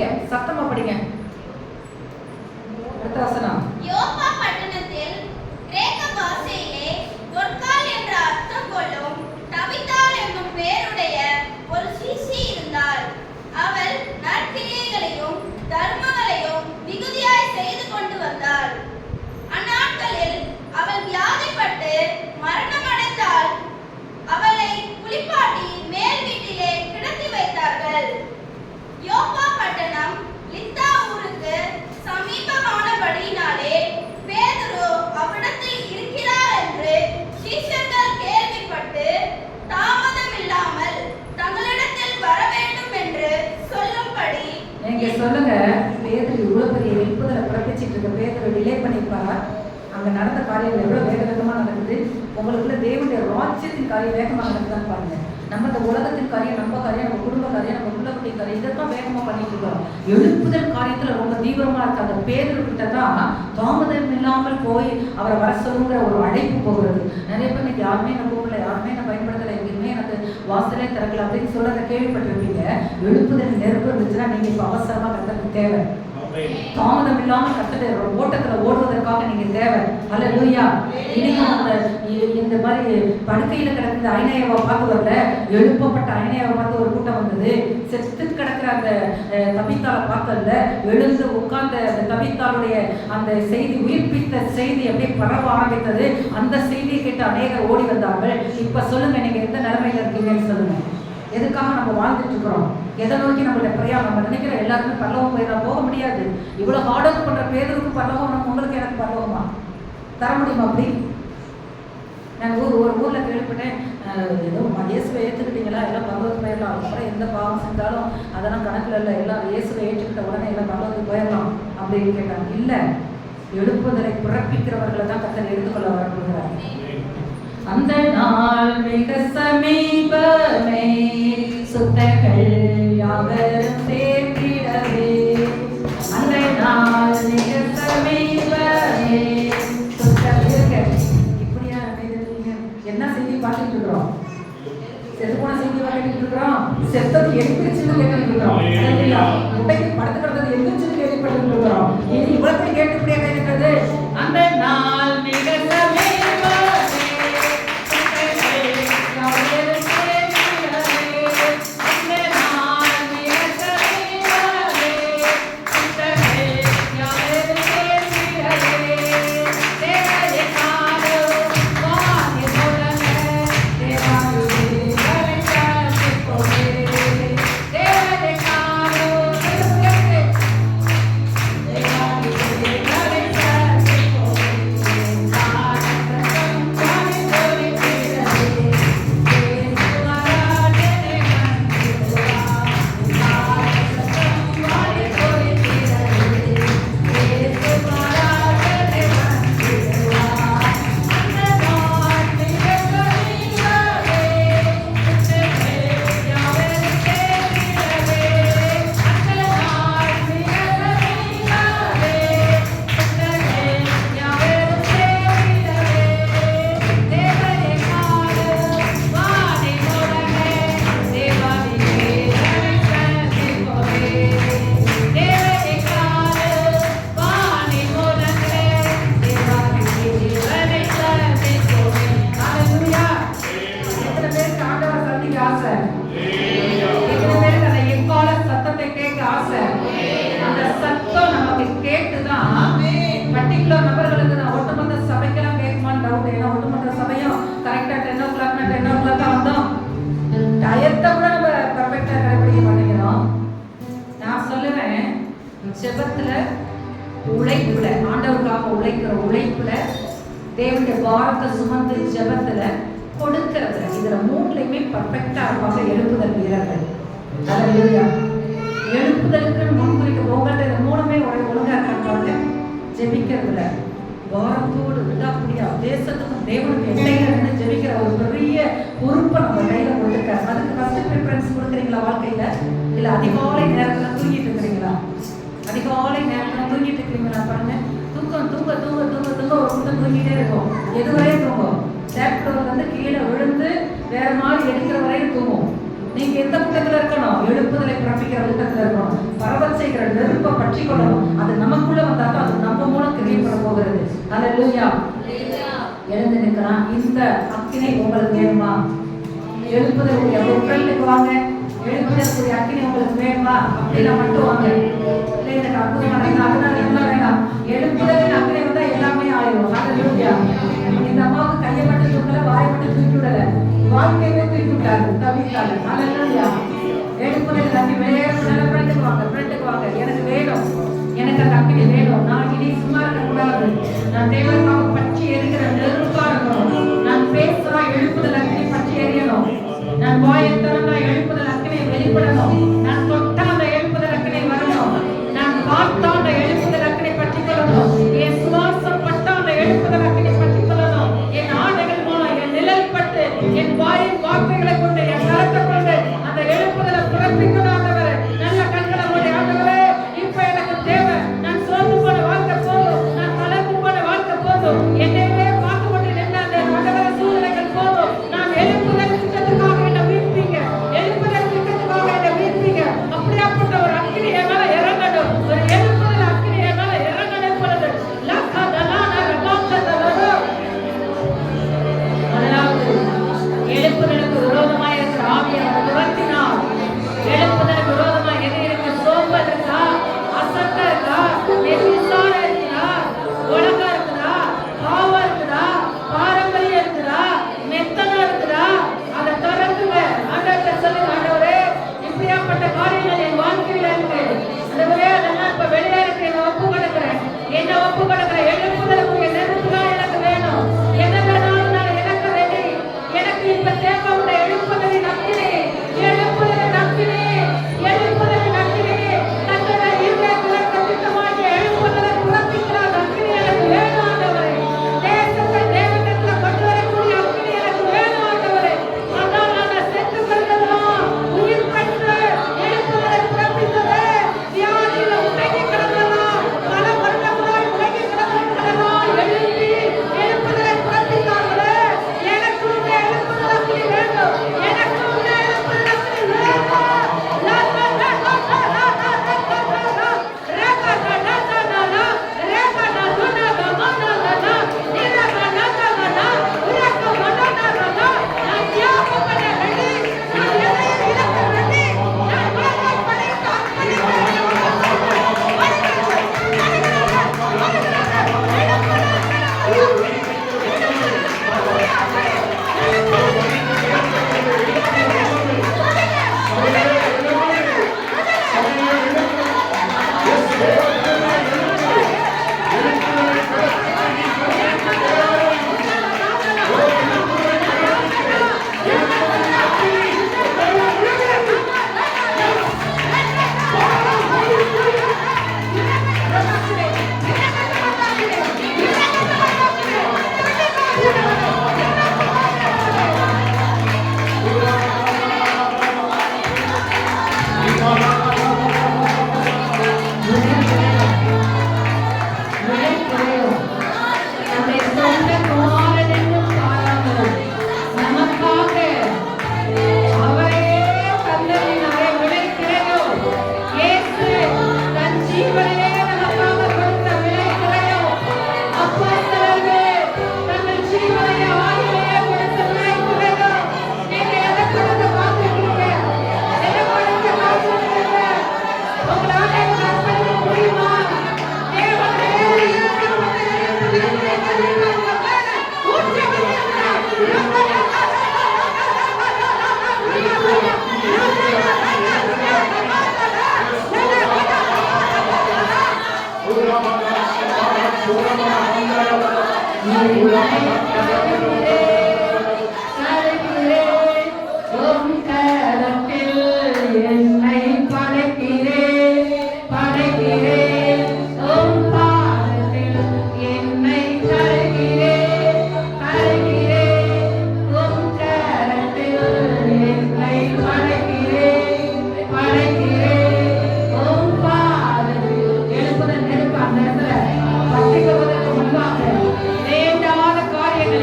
A: வாசிங்க, சத்தமா படிங்க. அடுத்த வசனம்.
C: யோப்பா பட்டணத்தில் கிரேக்க பாஷையிலே தொற்கால் என்ற அர்த்தம் கொள்ளும் தபித்தாள் என்னும் பெயருடைய ஒரு சீசி இருந்தாள். அவள் நற்கிரியைகளையும் தர்மங்களையும் மிகுதியாய் செய்து கொண்டு வந்தாள். அந்நாட்களில் அவள் வியாதிப்பட்டு மரணமடைந்தாள். அவளை குளிப்பாட்டி மேல் வீட்டிலே கிடத்தி வைத்தார்கள். யோப்பா பட்டணம் லித்தா ஊருக்கு சமீபமானபடியினாலே பேதுரு அவ்விடத்தில் இருக்கிறார் என்று சீஷர்கள் கேள்விப்பட்டு தாமதமில்லாமல் தங்களிடத்தில் வர வேண்டும் என்று சொல்லும்படி.
A: நீங்க சொல்லுங்க, பேதுரு இவ்வளவு பெரிய எழுப்புதலை பிறப்பிச்சிட்டு இருக்க பேதுரு டிலே பண்ணிருப்பாரா? அங்க நடந்த காரியங்கள் எவ்வளவு வேக வேகமா நடக்குது. உங்களுக்குள்ள தேவனுடைய ராஜ்யத்தின் காரியம் வேகமா நடக்குதான்னு பாருங்க. நம்ம இந்த உலகத்தின் காரியம், நம்ம காரியம், நம்ம குடும்ப காரியம், நம்ம உள்ளபடி காரியம், இதைத்தான் வேகமா பண்ணிட்டு இருக்கோம். எழுப்புதல் காரியத்துல ரொம்ப தீவிரமா இருக்க அந்த பேதுரு கிட்ட தான் தாமதம் இல்லாமல் போய் அவரை வர சொல்லுங்கிற ஒரு அழைப்பு போகிறது. நிறைய பேர் இன்னைக்கு யாருமே நான் கூப்பிடல, யாருமே நான் பயன்படுத்தலை, எங்கேயுமே எனக்கு வாசலே திறக்கல அப்படின்னு சொல்றதை கேள்விப்பட்டிருப்பீங்க. எழுப்புதல் நெருப்பு இருந்துச்சுன்னா நீங்க இப்ப அவசரமா கத்தருக்கு தேவை. தாமதம் இல்லாம கர்த்தருடைய ஓட்டத்துல ஓடுவதற்காக நீங்க தேவை. அல்லேலூயா. இன்னைக்கு இந்த மாதிரி படுக்கையில கிடக்குற ஐநேயாவை பார்த்து வரல, எழுப்பப்பட்ட ஐநேயாவை பார்த்து ஒரு கூட்டம் வந்தது. செத்து கிடக்கிற அந்த தபித்தாளை பார்த்தல, எழுந்து உட்கார்ந்த அந்த தபித்தாளுடைய அந்த செய்தி, உயிர்ப்பித்த செய்தி அப்படியே பரவ ஆரம்பித்தது. அந்த செய்தியை கேட்டு அநேகர் ஓடி வந்தார்கள். இப்ப சொல்லுங்க, நீங்க எந்த நிலைமையில இருக்கீங்கன்னு சொல்லுங்க. எதுக்காக நம்ம வாழ்ந்துட்டு இருக்கிறோம்? எதை நோக்கி நம்மளுடைய பிரயாணம்? நம்ம நினைக்கிற எல்லாருமே பரலோகம் போயிடலாம், போக முடியாது. இவ்வளவு ஹார்ட் ஒர்க் பண்ற பேருக்கு பரலோகம், நம்ம உங்களுக்கு எனக்கு பரலோகமா தர முடியுமா? அப்படி நான் ஒரு ஊர்ல கேள்விப்பட்டேன், ஏதோ இயேசுவை ஏற்றுக்கிட்டீங்களா, எல்லாம் பரலோகத்துக்கு போயிடலாம், அதுக்கப்புறம் எந்த பாவம் செஞ்சாலும் அதெல்லாம் கணக்குல இல்லை, எல்லாம் இயேசுவை ஏற்றுக்கிட்ட உடனே எல்லாம் பரலோகத்துக்கு போயிடலாம் அப்படின்னு கேட்டாங்க. இல்லை, எழுப்புதலை பிறப்பிக்கிறவர்களை தான் கர்த்தர் எடுத்துக்கொள்ள வரப்போகிறார். அந்த நாள் மிக சமீபமே, சுத்தர்கள் யாவரும் சேர்ந்திடவே. அந்த நாள் மிக சமீபமே, சுத்தர்கள். இப்படியா என்ன செய்தி பார்த்துட்டு இருக்கிறோம்? செத்து போன செய்தி பார்த்துட்டு இருக்கிறோம். செத்தது எந்திரிச்சுன்னு கேட்டுட்டு இருக்கிறோம். முட்டைக்கு படுத்து கிடந்தது எந்திரிச்சுன்னு கேள்விப்பட்டு இருக்கிறோம். இது இவ்வளவு கேட்டுப்படியா கேட்கிறது. அந்த நாள் மிக சமீபமே, உழைப்புல, ஆண்டவருக்காக உழைக்கிற உழைப்புல, தேவனுடைய பாரத்தை சுமந்து ஜெபத்துல, கொடுக்கிறதுல, இதுல மூணுலையுமே பர்ஃபெக்டா இருப்பாங்க எழுப்புதல் வீரர்கள். அல்லேலூயா. எழுப்புதலுக்கு முன்குறிக்க உங்கள்ட்ட இந்த மூணுமே ஒழுங்கா இருக்காங்க. ஜெபிக்கிறதுல பாரத்தோடு விடாக்கூடிய தேசத்துக்கும் தேவனுக்கு இடையில இருந்து ஜெபிக்கிற ஒரு பெரிய பொறுப்பை நம்ம கையில கொடுத்துருக்காரு. அதுக்கு ஃபர்ஸ்ட் ப்ரிஃபரன்ஸ் கொடுக்குறீங்களா வாழ்க்கையில? இல்ல அதிகாலை நேரத்துல தூங்கிட்டு இருக்கிறீங்களா? அதிகாலை நேரத்துல தூங்கிட்டு இருக்கிறீங்களா? பாருங்க, தூக்கம் தூங்க தூங்க தூங்க தூங்க ஒரு கூட்டம் தூங்கிட்டே இருக்கும். எதுவரையும் தூங்கும்? லேப்டாப்ல வந்து கீழே விழுந்து வேற மாதிரி எடுக்கிற வரையும் தூங்கும். நீங்க எந்த கூட்டத்துல இருக்கணும்? எழுப்புதலை பிறப்பிக்கிற விதத்துல இருக்கணும். பரவல் செய்கிற நெருப்பை பற்றி கொள்ளணும். அது நமக்குள்ள வந்தாதான் அது நம்ம மூலம் கிரியப்பட போகிறது. அல்லேலூயா. எழுந்து நிற்கிறான். இந்த அக்கினை உங்களுக்கு வேணுமா? எழுப்புதலுடைய ஒரு ஃப்ரெண்டுக்கு வாங்க, எழுப்புதலுடைய அக்கினை உங்களுக்கு வேணுமா அப்படின்னா மட்டும் வாங்க. இல்லை எனக்கு அற்புதமான அதனால எல்லாம் வேண்டாம். எழுப்புதலின் அக்கினை வந்தா எல்லாமே ஆயிடும். அல்லேலூயா. இந்த அம்மாவுக்கு கையை மட்டும் தூக்கல, வாயை மட்டும் தூக்கி விடல, வாழ்க்கையவே தூக்கி விட்டாரு, தவித்தாரு. அல்லேலூயா. எழுப்புதல் அக்கி வேற ஃப்ரெண்டுக்கு வாங்க, ஃப்ரெண்டுக்கு வாங்க. எனக்கு வேணும், எனக்கு அந்த அக்கினை வேணும். நான் இனி சும்மா இருக்கக்கூடாது. நான் தேவனுக்காக பற்றி எரிகிற நெருப்பா இருக்கணும். நான் பேசுறா எழுப்புதல் அக்கினை பற்றி எரியணும். நான் வாயை திறந்தா எழுப்புதல் அக்கினை வெளிப்படணும். நான் தொட்டா அந்த எழுப்புதல் அக்கினை வரணும். நான் பார்த்தா அந்த எழுப்புதல் அக்கினை பற்றி கொள்ளணும். என் சுவாசம் பட்டா அந்த எழுப்புதல் அக்கினை பற்றி கொள்ளணும். என் ஆடைகள் மூலம் என் நிழல் பட்டு என் வாயின் வார்த்தைகளை கொண்டு என் கரத்தை கொண்டு அந்த எழுப்புதலை பிறப்பிக்கணும். ஆண்டவரே, நல்ல கண்களை மூடி ஆண்டவரே, இப்ப எனக்கு தேவை. நான் சோர்ந்து போன வாழ்க்கை போதும், நான் கலந்து போன வாழ்க்கை போதும், என்னையே பார்த்து கொண்டு நின்ற அந்த ஆண்டவர சூழ்நிலைகள் போதும். நான் எழுப்புதல் திட்டத்துக்காக என்னை வீழ்த்தீங்க, எழுப்புதல் திட்டத்துக்காக என்னை வீழ்த்தீங்க. அப்படியாப்பட்ட ஒரு அக்கினி என் மேல இறங்கணும். ஒரு எழுப்புதல் அக்கினி என் மேல இறங்கணும் பொழுது முதலாவது எழுப்புதலுக்கு விரோதமாக இருக்கிற ஆவியை துரத்தினார். எழுப்புதலுக்கு விரோதமாக எது இருக்கு? சோம்பல் இருக்கா? அசட்டை இருக்கா? நெறிசார இருக்குதா? ஒழுங்கா இருக்குதா? பாவம் இருக்குதா? பாரம்பரியம் இருக்குதா? மெத்தனம் இருக்குதா? அதை திறக்குங்க. ஆண்டவர்கிட்ட சொல்லுங்க, ஆண்டவரே, இப்படியாப்பட்ட காரியங்கள் என் வாழ்க்கையில இருக்கு. ஆண்டவரே, அதெல்லாம் இப்ப வெளியே இருக்கு. என்ன ஒப்பு கொடுக்கிறேன், என்ன ஒப்பு கொடுக்கிறேன். எழுப்புதலுக்குரிய நெருப்பு தான் எனக்கு வேணும். என்ன வேணாலும் நான் எனக்கு ரெடி. எனக்கு இப்ப தேவை உடைய எழுப்புதலின் அக்கினி, எழுப்புதலின் அக்கினி, எழுப்புதலின் அக்கினி. தன்னுடைய இருதயத்திலே கத்திட்டமாகிய எழுப்புதலை பிறப்பிக்கிற அந்த அக்கினி எனக்கு வேணும் ஆண்டவரே. தேசத்தை தேவனிடத்துல கொண்டு வரக்கூடிய அக்கினி எனக்கு வேணும் ஆண்டவரே. அதான் நான் செத்துக்கிறதெல்லாம் உயிர் பெற்று எழுப்புதலை பிறப்பித்தது. வியாதியில உடைந்து கிடந்தெல்லாம் பல வருடங்களாய் உடைந்து கிடந்தெல்லாம் எழுப்பி எழுப்புதலை பிறப்பித்தார்களே. எனக்கு உள்ள எழுப்புதல் அக்கினி வேணும். எனக்கு உள்ள எழுப்புதல் அக்கினி வேணும்.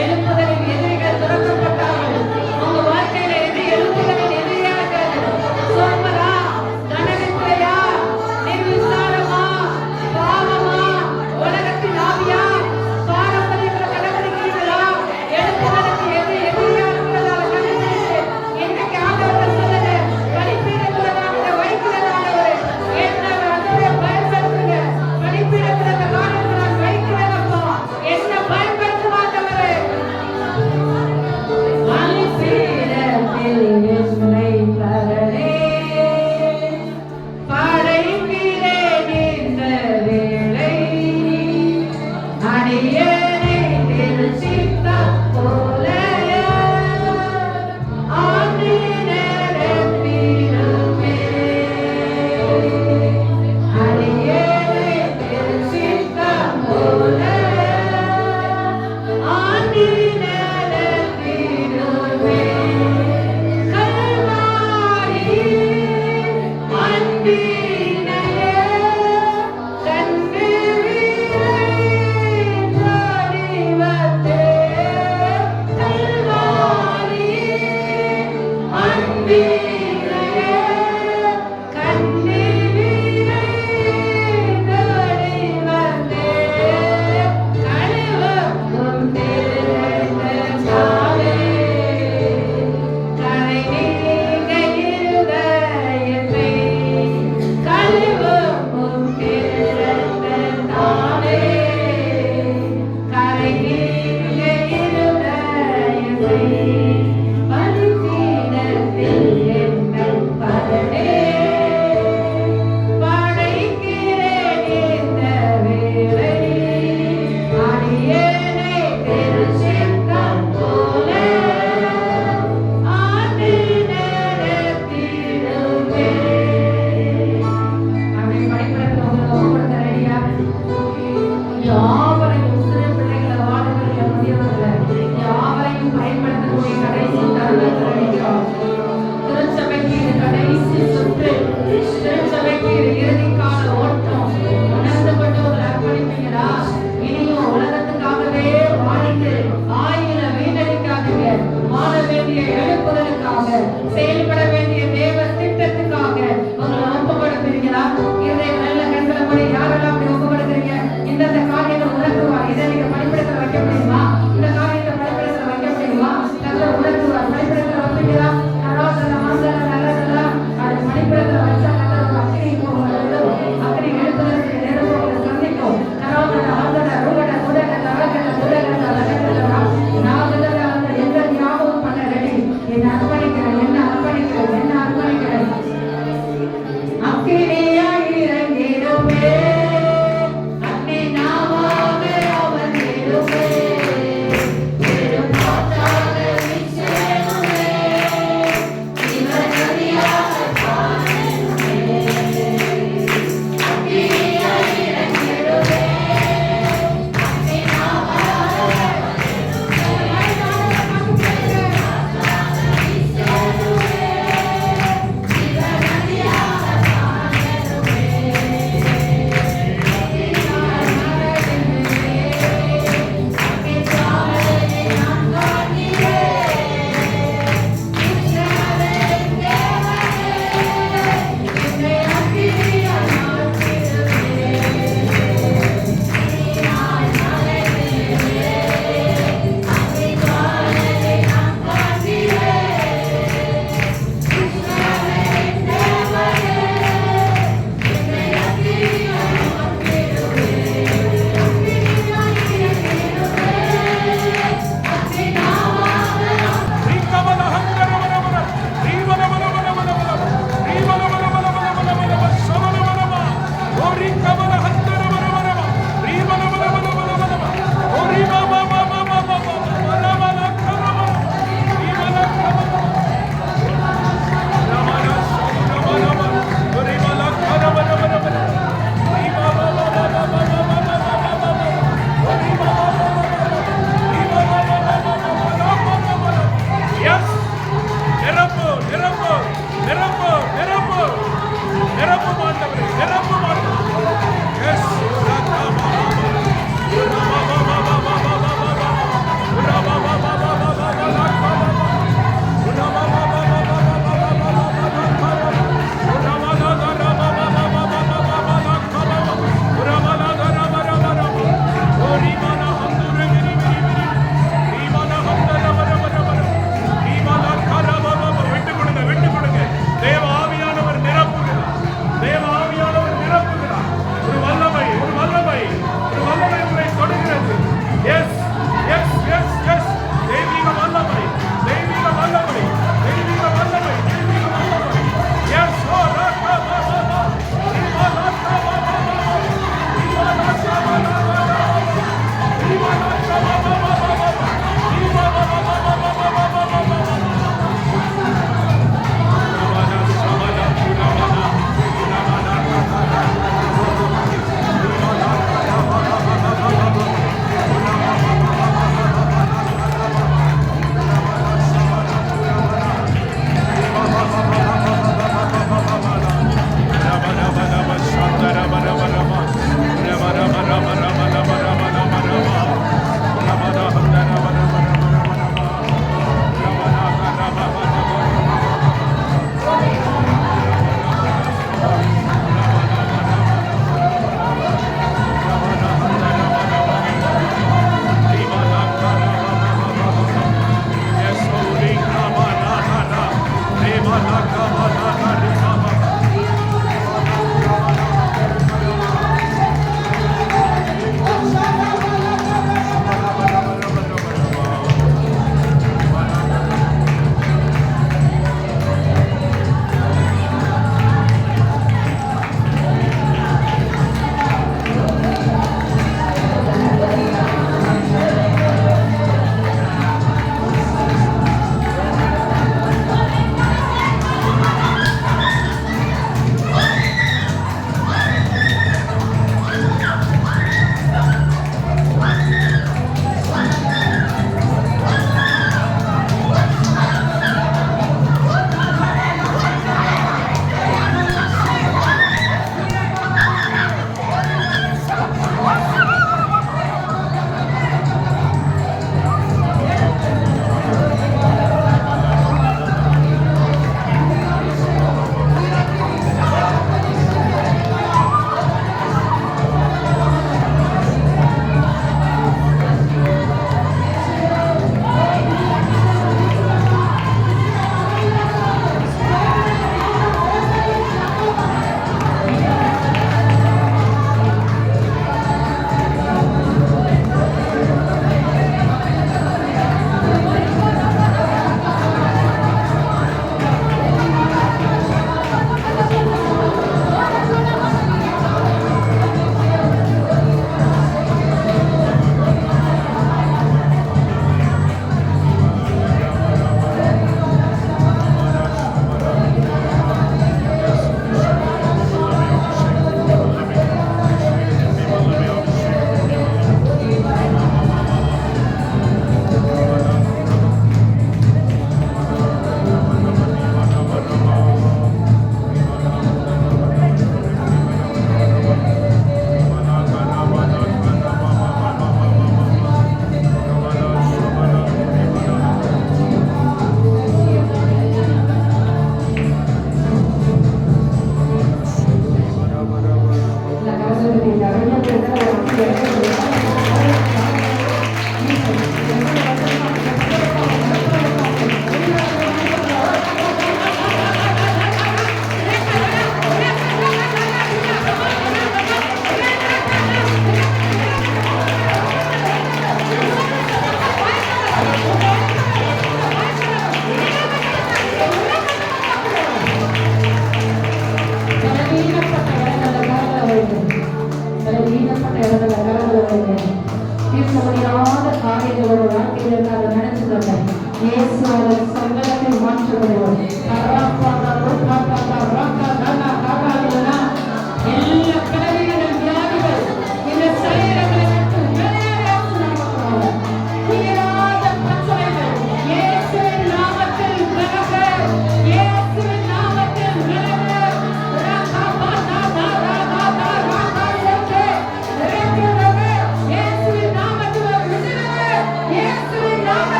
A: எழுப்புதலின்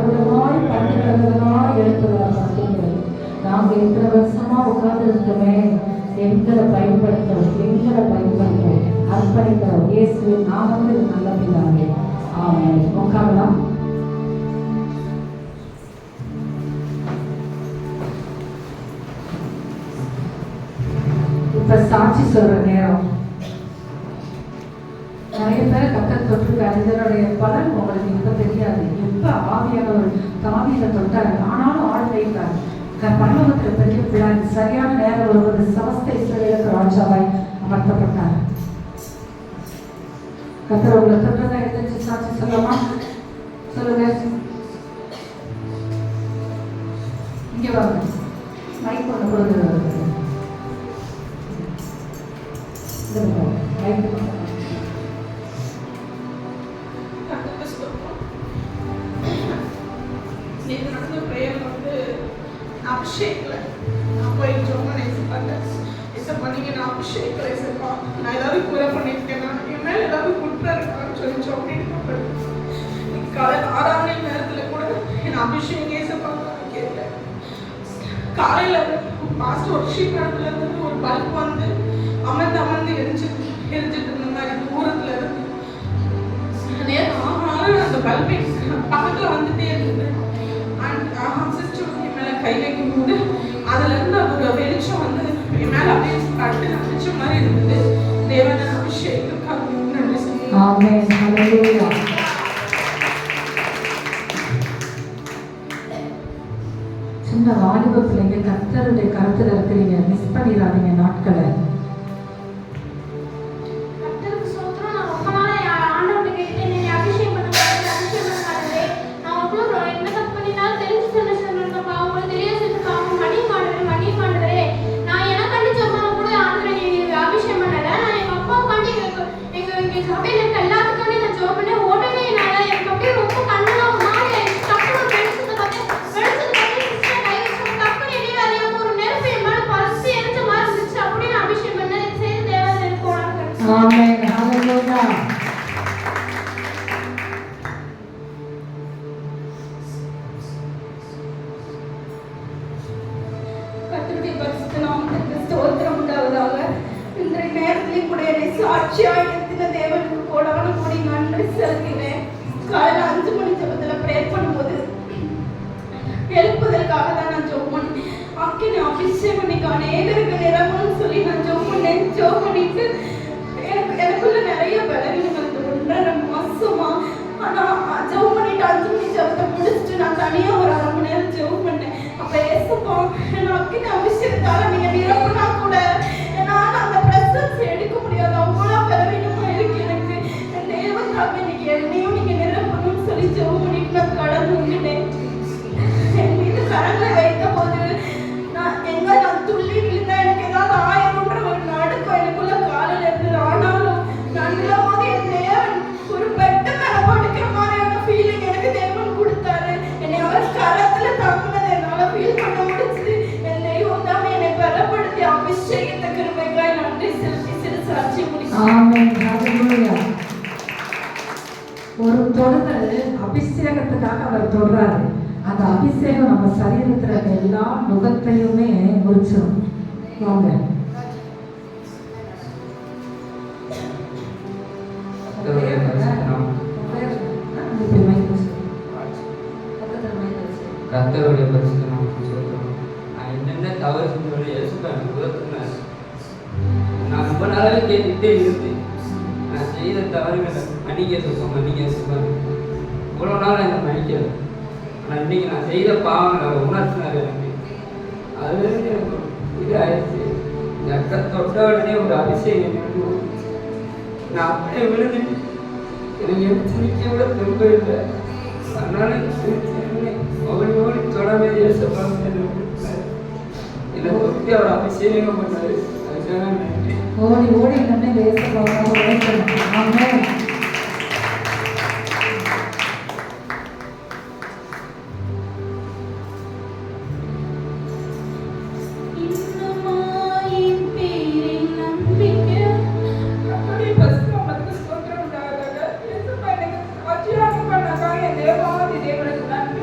A: அற்புதமாய் பண்ணுகிறதெல்லாம் எடுத்துவார் அப்படிங்கிறது. நாங்கள் இத்தனை வருஷமா உட்கார்ந்துருக்கோமே, எங்களை பயன்படுத்தும், அர்ப்பணிக்கிறோம். இயேசு நாமத்தில் நல்ல பிதாவே, ஆமென். உட்காரலாம். இப்ப சாட்சி சொல்ற நேரம். நிறைய பேர் கத்தர் தொட்டிருக்காரு. இதனுடைய பலன் உங்களுக்கு இப்ப தெரியாது. எப்ப ஆவியானவர் தாவீதை தொட்டாரு, ஆனாலும் ஆள் வைத்தார். பரலோகத்துல பெரிய பிளான். சரியான நேரம் வருவது சமஸ்த இஸ்ரவேலுக்கு ராஜாவாய் அமர்த்தப்பட்டார். கத்தர் உங்களை தொட்டதை எழுதி சாட்சி சொல்லமா? சொல்லுங்க. இங்க வாங்க, மைக் ஒன்று கொடுங்க.
B: நேற்று நடந்த பிரேயர் வந்து அபிஷேக்ல நான் போய் ஜோமன் எசப்பா நீங்க நான் அபிஷேக்ல எசப்பா நான் ஏதாவது குறை பண்ணியிருக்கேன்னா என் மேல ஏதாவது குற்றம் இருக்கான்னு சொல்லி ஜோமன் காலை 6 மணி நேரத்துல கூட என் அபிஷேகம் எசப்பா கேட்டேன். காலையில பாஸ்ட் ஒரு ஷீட் இடத்துல இருந்து ஒரு பல்ப் வந்து அமர்ந்து எரிஞ்சிட்டு இருந்த மாதிரி தூரத்துல இருந்து நேரம் ஆனாலும் அந்த பல்பை பக்கத்துல வந்துட்டே இருந்தது. அண்ட் சிஸ்டர் என் மேல கை வைக்கும் போது அதுல இருந்து ஒரு வெளிச்சம் வந்து என் மேல அப்படியே கட்டு நடிச்ச மாதிரி இருந்தது. தேவன அபிஷேகம் நன்றி சொல்லுங்க.
A: சின்ன வாலிப பிள்ளைங்க கர்த்தருடைய கருத்துல இருக்கிறீங்க. மிஸ் பண்ணிடாதீங்க நாட்களை. ஆமென். ஹல்லேலூயா.
C: கர்த்தருடைய பரிசுத்த நாமத்திற்கு ஸ்தோத்திரம் உண்டாவதாக. இந்த நேரத்திலும் கூட என்னை சாட்சியாய் நிறுத்தின தேவனுக்கு கோடான கோடி நன்றி செலுத்தினேன். காலையில் 5 மணி ஜெபத்துல பிரேயர் பண்ணும்போது எழுப்புதலுக்காக தான் நான் ஜெபம் பண்ணேன். அக்கினி அபிஷேகம் இன்னைக்கு அநேகருக்கு நிரம்பணும்னு சொல்லி நான் ஜெபம் பண்ணேன். ஜெபம் பண்ணிட்டு எனக்குள்ள நிறைய பலவீனங்கள் இந்த 1.5 மாசமா. ஆனா ஜெபம் பண்ணிட்டு 5 மணி ஜெபத்தை முடிச்சுட்டு நான் தனியா ஒரு 1/2 மணி நேரம் ஜெபம் பண்ணேன். அப்ப ஏசப்பா எனக்கு அபிஷேகத்தால நீங்க நிரப்புனா கூட என்னால அந்த பிரசன்ஸ் எடுக்க முடியாது. அவ்வளவு பலவீனமா இருக்கு எனக்கு. என் தேவனுக்காக இன்னைக்கு என்னையும் நீங்க நிரப்பணும்னு சொல்லி ஜெபம் பண்ணிட்டு நான் கடந்து வந்துட்டேன். என் மீது கரங்களை வைத்த போது நான் துள்ளி விழுந்தா எனக்கு ஏதாவது ஆயிரம்ன்ற ஒரு நடுக்கம் எனக்குள்ள காலில் இருந்தது. ஆனாலும் நான் போது என் தேவன் ஒரு பெட்ட மேல படுக்கிற மாதிரியான ஃபீலிங் எனக்கு தேவன் கொடுத்தாரு. என்னை அவர் கரத்துல தங்கினதை என்னால ஃபீல் பண்ண முடிச்சுது. என் தெய்வம் தான் என்னை பலப்படுத்தி அபிஷேகத்தை கிருபைக்காய் நன்றி செலுத்தி சிறு சாட்சி முடிச்சேன்.
A: ஒரு தொடுதல் அபிஷேகத்துக்காக அவர் தொடுறாரு. அந்த அபிஷேகம் நம்ம சரீரத்துல எல்லா நுகத்தையுமே முடிச்சிடும். வாங்க.
F: கர்த்தருடைய பரிசுத்த நாமத்துக்கு ஸ்தோத்திரம். நான் என்னென்ன தவறு செஞ்சோட இயேசுவை உதவினார். நான் ரொம்ப நாளாவே கேட்டுக்கிட்டே இருந்தேன். நான் செய்த தவறுகளை மன்னிக்க சொல்லுவேன். இவ்வளோ நாள் என்னை மன்னிக்கல. ஆனால் இன்னைக்கு நான் செய்த பாவங்களை உணர்த்தினார் எனக்கு. அதுலேருந்து எனக்கு இது ஆயிடுச்சு. இந்த அக்கா தொட்ட உடனே ஒரு அபிஷேகம் நான் அப்படியே விழுந்துட்டு எனக்கு எடுத்து நிற்க கூட திரும்ப இல்லை. அதனால ஓடி தொடவே என்னை தொட்டி அவர் அபிஷேகம் பண்ணாரு. அதுக்காக நன்றி.
A: ஓடி நன்றி தேச
B: தேவனுக்கு நன்றி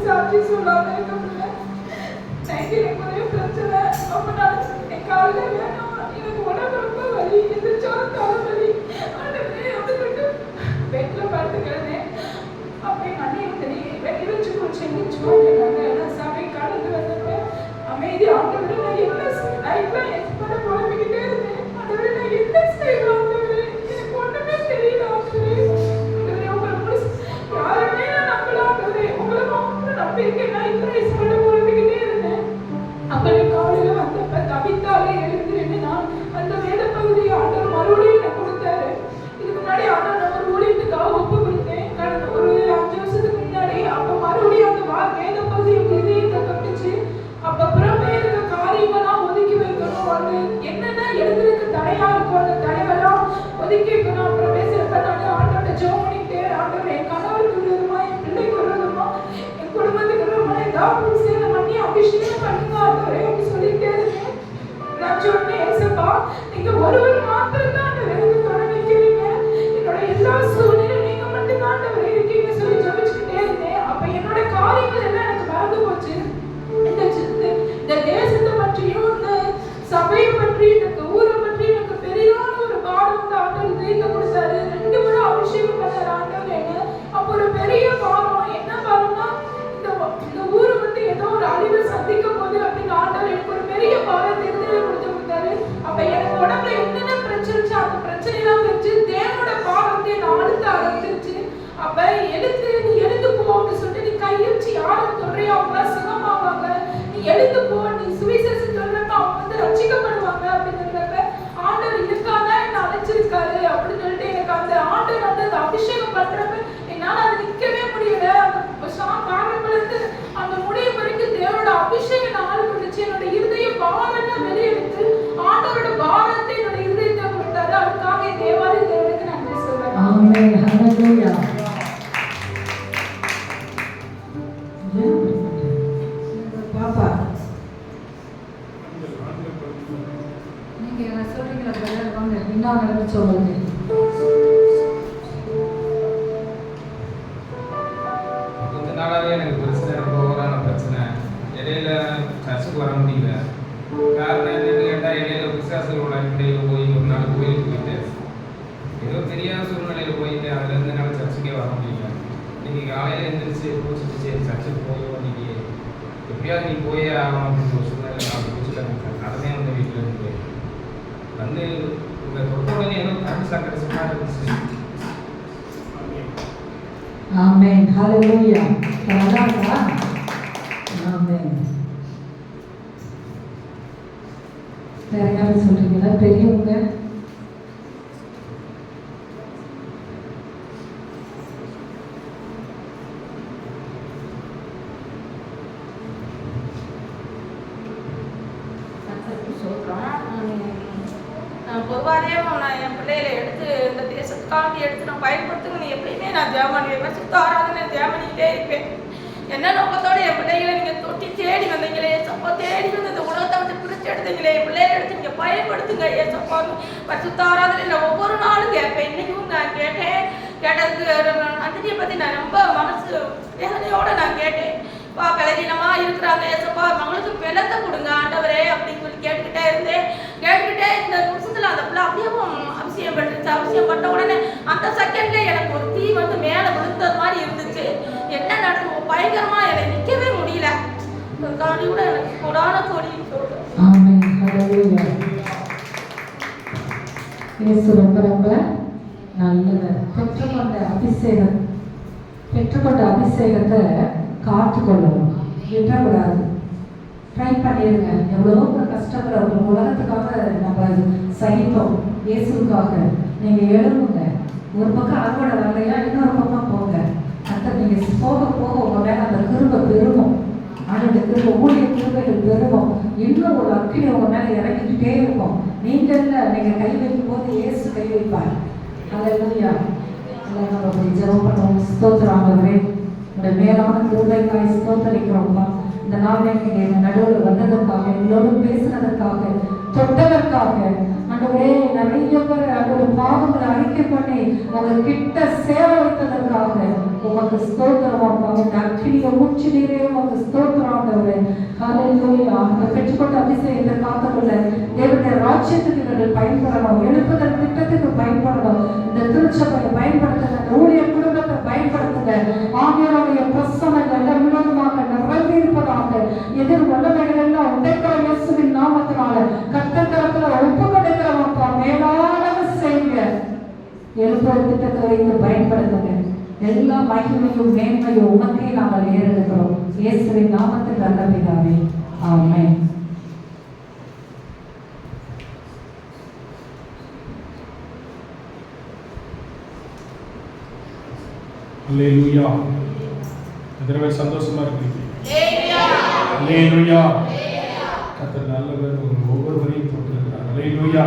C: சாட்சி சொல்லாம இருக்க முடியல. நைட்டு எனக்கு ஒரே பிரச்சனை. அப்ப நான் காலையில வேணும், எனக்கு உடம்பு ரொம்ப வலி, எந்திரிச்சாலும் தலைவலி. ஆண்டவரே அப்படின்ட்டு பெட்ல படுத்துக்கிறேன். அப்ப எங்க அண்ணன் வெளியே வச்சுக்கோ செஞ்சுக்கோ நான் சபை கடந்து வந்தப்ப அமைதி. ஆண்டவரே நான் என்ன எக்ஸ்போட குழம்பிக்கிட்டே இருந்தேன். ஆண்டவரே நான் என்ன செய்வேன்? ஆண்டவரே எனக்கு ஒண்ணுமே தெரியல. ஆண்டவரே உங்களை யாருமே நான் நம்பல. ஆண்டவரே உங்களை மாத்திரம் நம்பியிருக்கேன். நான் இந்த எக்ஸ்போட குழம்பிக்கிட்டே இருந்தேன். அப்ப நீ காலையில வந்தப்ப தவித்தாலே எழுந்துருன்னு நான் அந்த வேத பகுதியை ஆண்டவர் மறுபடியும் எனக்கு கொடுத்தாரு. இதுக்கு முன்னாடி ஆண்டவர் நான் ஒரு ஊழியத்துக்காக ஒப்பு கொடுத்தேன். கடந்த ஒரு 5 வருஷத்துக்கு முன்னாடி. அப்ப மறுபடியும் அந்த வேத பகுதியை இதயத்தை கட்டுச்சு. அப்ப புறமே இருக்க காரியங்கள்லாம் ஒதுக்கி வைக்கணும். அது என்னென்ன எழுதுறதுக்கு தடையா இருக்கும் அந்த தடைகள்லாம் ஒதுக்கி வைக்கணும். அப்புறம் பேசுறப்ப நான் ஆண்டவர்கிட்ட ஜெபம் பண்ணிட்டு, ஆண்டவர் என் கணவருக்கு விரோதமா, என் பிள்ளைக்கு விரோதமா, என் குடும்பத்துக்கு விரோதமா ஏதாவது சேதம் பண்ணி அபிஷேகம் பண்ணுங்க ஆண்டவரே அப்படி சொல்லிட்டே இருந்தேன். நான் சொன்னேன், ஏசப்பா நீங்க ஒருவர் மாத்திரம் தான் எனக்கு துணை நிற்கிறீங்க. என்னோட எல்லா சூழ்நிலையும் நீங்க மட்டும் தான் ஆண்டவரே இருக்கீங்க சொல்லி ஜெபிச்சுக்கிட்டே இருந்தேன். அப்ப என்னோட காரியங்கள் எல்லாம் எனக்கு மறந்து போச்சு. இந்த தேசத்தை பற்றியும் இந்த சபையை பற்றி இந்த ஊரை பற்றி எனக்கு பெரியான ஒரு பாடம் வந்து ஆண்டவர் தீர்க்க கொடுத்தாரு. 2 முறை அபிஷேகம் பண்ணாரு ஆண்டவர் என்ன. அப்போ ஒரு பெரிய பாடம் என்ன பாடம்னா, இந்த ஊரை வந்து ஏதோ ஒரு அழிவை சந்திக்க போகுது அப்படின்னு ஆண்டவர் எனக்கு ஒரு பெரிய பாடம் தெரிஞ்சு கொடுத்தாரு. அப்ப எனக்கு உடம்புல என்னென்ன பிரச்சனை இருந்துச்சு அந்த பிரச்சனைலாம் வச்சு தேவனோட பாடம் வந்து என்ன அழுத்த ஆரம்பிச்சிருச்சு. அப்ப எழுந்து நீ எழுந்து போ அப்படின்னு சொல்லிட்டு நீ கையெழுச்சி யாரும் சொல்றியோ அவங்க சுகமாவாங்க. நீ எழுந்து போ, நீ சுவிசேஷம் சொல்றப்ப அவங்க வந்து ரட்சிக்கப்படுவாங்க அப்படிங்கிறப்ப ஆண்டவர் இதுக்காக என்ன அழைச்சிருக்காரு அப்படின்னு சொல்லிட்டு எனக்கு அந்த ஆண்டவர் வந்து அந்த அபிஷேகம் பண்றப்ப என்னால அது நிக்கவே முடியல. அந்த இருந்து அந்த முடிவு வரைக்கும் தேவனோட அபிஷேகம் நாள் கொடுத்து என்னோட இருதய பாரத்தை வெளியெடுத்து ஆண்டவரோட பாரத்தை என்னோட இருதயத்தை கொடுத்தாரு. அதுக்காக தேவாரி தேவனுக்கு நன்றி சொல்றேன்.
A: ஆமென். ஹல்லேலூயா. பாப்பா நீங்க என்ன சொல்றீங்களா? பிரதர் வாங்க என்ன நடந்து சொல்லுங்க.
G: கொஞ்ச நாளாவே எனக்கு பிரச்சனை, ரொம்ப ஓவரான பிரச்சனை. இடையில சர்ச்சுக்கு வர முடியல. காரணம் என்னன்னு கேட்டால் இடையில விசுவாசங்களோட அடிப்படையில் போய் ஒரு நாள் கோயிலுக்கு போயிட்டேன். ஏதோ தெரியாத சூழ்நிலையில் போயிட்டு அதுலேருந்து என்னால் சர்ச்சுக்கே வர முடியல. இன்னைக்கு காலையில் எழுந்திரிச்சு பூச்சிட்டு சரி சர்ச்சுக்கு போயோ இன்னைக்கு எப்படியாவது நீ போயே ஆகணும் அப்படின்னு ஒரு சூழ்நிலை நான் பூச்சிட்டு நடந்தே வந்து வீட்டில் இருந்து வந்து உங்கள் தொட்ட உடனே ஏதோ கரண்ட் சாக்கடை சும்மா இருந்துச்சு.
A: ஆமென். ஹல்லேலூயா. நல்லா இருக்கா? ஆமென். வேற யாரும் சொல்றீங்களா? பெரியவங்க
C: பொதுவாகவே நான் என் பிள்ளைகளை எடுத்து இந்த தேசத்துக்காண்டி எடுத்து நான் பயன்படுத்தணும் எப்பயுமே நான் ஜெபம் பண்ணிடுவேன். சுத்த ஆராதனை ஜெபம் பண்ணிக்கிட்டே இருப்பேன். என்ன நோக்கத்தோட என் பிள்ளைகளை நீங்கள் தொட்டி தேடி வந்தீங்களே ஏசப்பா, தேடி வந்து இந்த உலகத்தை விட்டு பிரித்து எடுத்தீங்களே என் பிள்ளைகளை எடுத்து நீங்கள் பயன்படுத்துங்க ஏசப்பா. சுத்த ஆராதனையில் ஒவ்வொரு நாளும் கேட்பேன். இன்னைக்கும் நான் கேட்டதுக்கு அஞ்சலியை பற்றி நான் ரொம்ப மனசு வேதனையோடு நான் கேட்டேன். பா பலவீனமா இருக்கிறாங்க ஏசப்பா, மகளுக்கு பெலத்தை கொடுங்க ஆண்டவரே அப்படின்னு சொல்லி கேட்டுக்கிட்டே இருந்தேன். இந்த நிமிஷத்துல அந்த பிள்ளை அப்படியே அவசியம் பட்டுருச்சு. அவசியம் பட்ட உடனே அந்த செகண்ட்ல எனக்கு ஒரு தீ வந்து மேல விழுந்தது மாதிரி இருந்துச்சு. என்ன நடக்கும் பயங்கரமா எனக்கு நிக்கவே முடியல. காணி கூட எனக்கு கொடான கோடின்னு சொல்றேன்.
A: ஆமென். ஹல்லேலூயா. இயேசு ரொம்ப ரொம்ப நல்லவர். பெற்றுக்கொண்ட அபிஷேகத்தை காத்துக்கொள்ளணும், விட்டுறக்கூடாது. ட்ரை பண்ணிடுங்க. எவ்வளோ கஷ்டங்களை உலகத்துக்காக நம்ம சகித்தோம், இயேசுக்காக. நீங்கள் எழுதுங்க. ஒரு பக்கம் அறுவடை வரலையா இன்னொரு பக்கம் போங்க. அந்த நீங்கள் போக போக உங்கள் மேலே அந்த கிருபை பெருகும். அந்த கிருபை ஊழிய கிருபைகள் பெருகும். இன்னும் ஒரு அக்கினி உங்கள் மேலே இறங்கிக்கிட்டே இருக்கும். நீங்கள் நீங்கள் கை வைக்கும் போது இயேசு கை வைப்பார். அல்லேலூயா. நம்ம ஜெபம் பண்ணுவோம். ஸ்தோத்திரம் ஆண்டவரே, உங்களுடைய மேலான கிருபைக்காய் ஸ்தோத்தரிக்கிறோம்ப்பா. இந்த நாள் எங்கள் நடுவில் வந்ததற்காக, எங்களோடு பேசினதற்காக, தொட்டதற்காக ஆண்டவரே, நிறைய பேர் அதோட பாவங்களை அறிக்கை பண்ணி உங்க கிட்ட சேவை வைத்ததற்காக உமக்கு ஸ்தோத்திரம். அக்கினியை ஊற்றினீரே உங்க ஸ்தோத்திரம் ஆண்டவரே. ஹல்லேலூயா. அந்த பெற்றுக்கொண்ட அபிஷேகத்தை காத்துக்கொள்ள தேவனுடைய ராஜ்யத்துக்கு இவர்கள் பயன்படணும், எழுப்புதல் திட்டத்துக்கு பயன்படணும், இந்த திருச்சபையை பயன்படுத்துங்க, இந்த ஊழிய குடும்பத்தை பயன்படுத்துங்க. ஆகியோருடைய பிரசனங்கள் முழுவதுமாக நிறைவேற்பதாக எதிர் வல்லமைகள் எல்லாம் உடைக்கிற இயேசுவின் நாமத்தினால கர்த்தர் ஒப்பு கொடுக்கிறவப்பா மேலானது செய்யுங்க. எழுப்புதல் திட்டத்தை வைத்து பயன்படுத்துங்க. எல்லா மகிமையும் மேன்மையும் உமக்கே நாங்கள் ஏறெடுக்கிறோம். இயேசுவின் நாமத்தில் நல்ல பிதாவே, ஆமென்.
D: அல்லேலூயா. எத்தனை சந்தோஷமா இருக்கீங்க? அல்லேலூயா. கர்த்தர் நல்லவர், ஒவ்வொருவரையும் போட்டிருக்கிறார். அல்லேலூயா.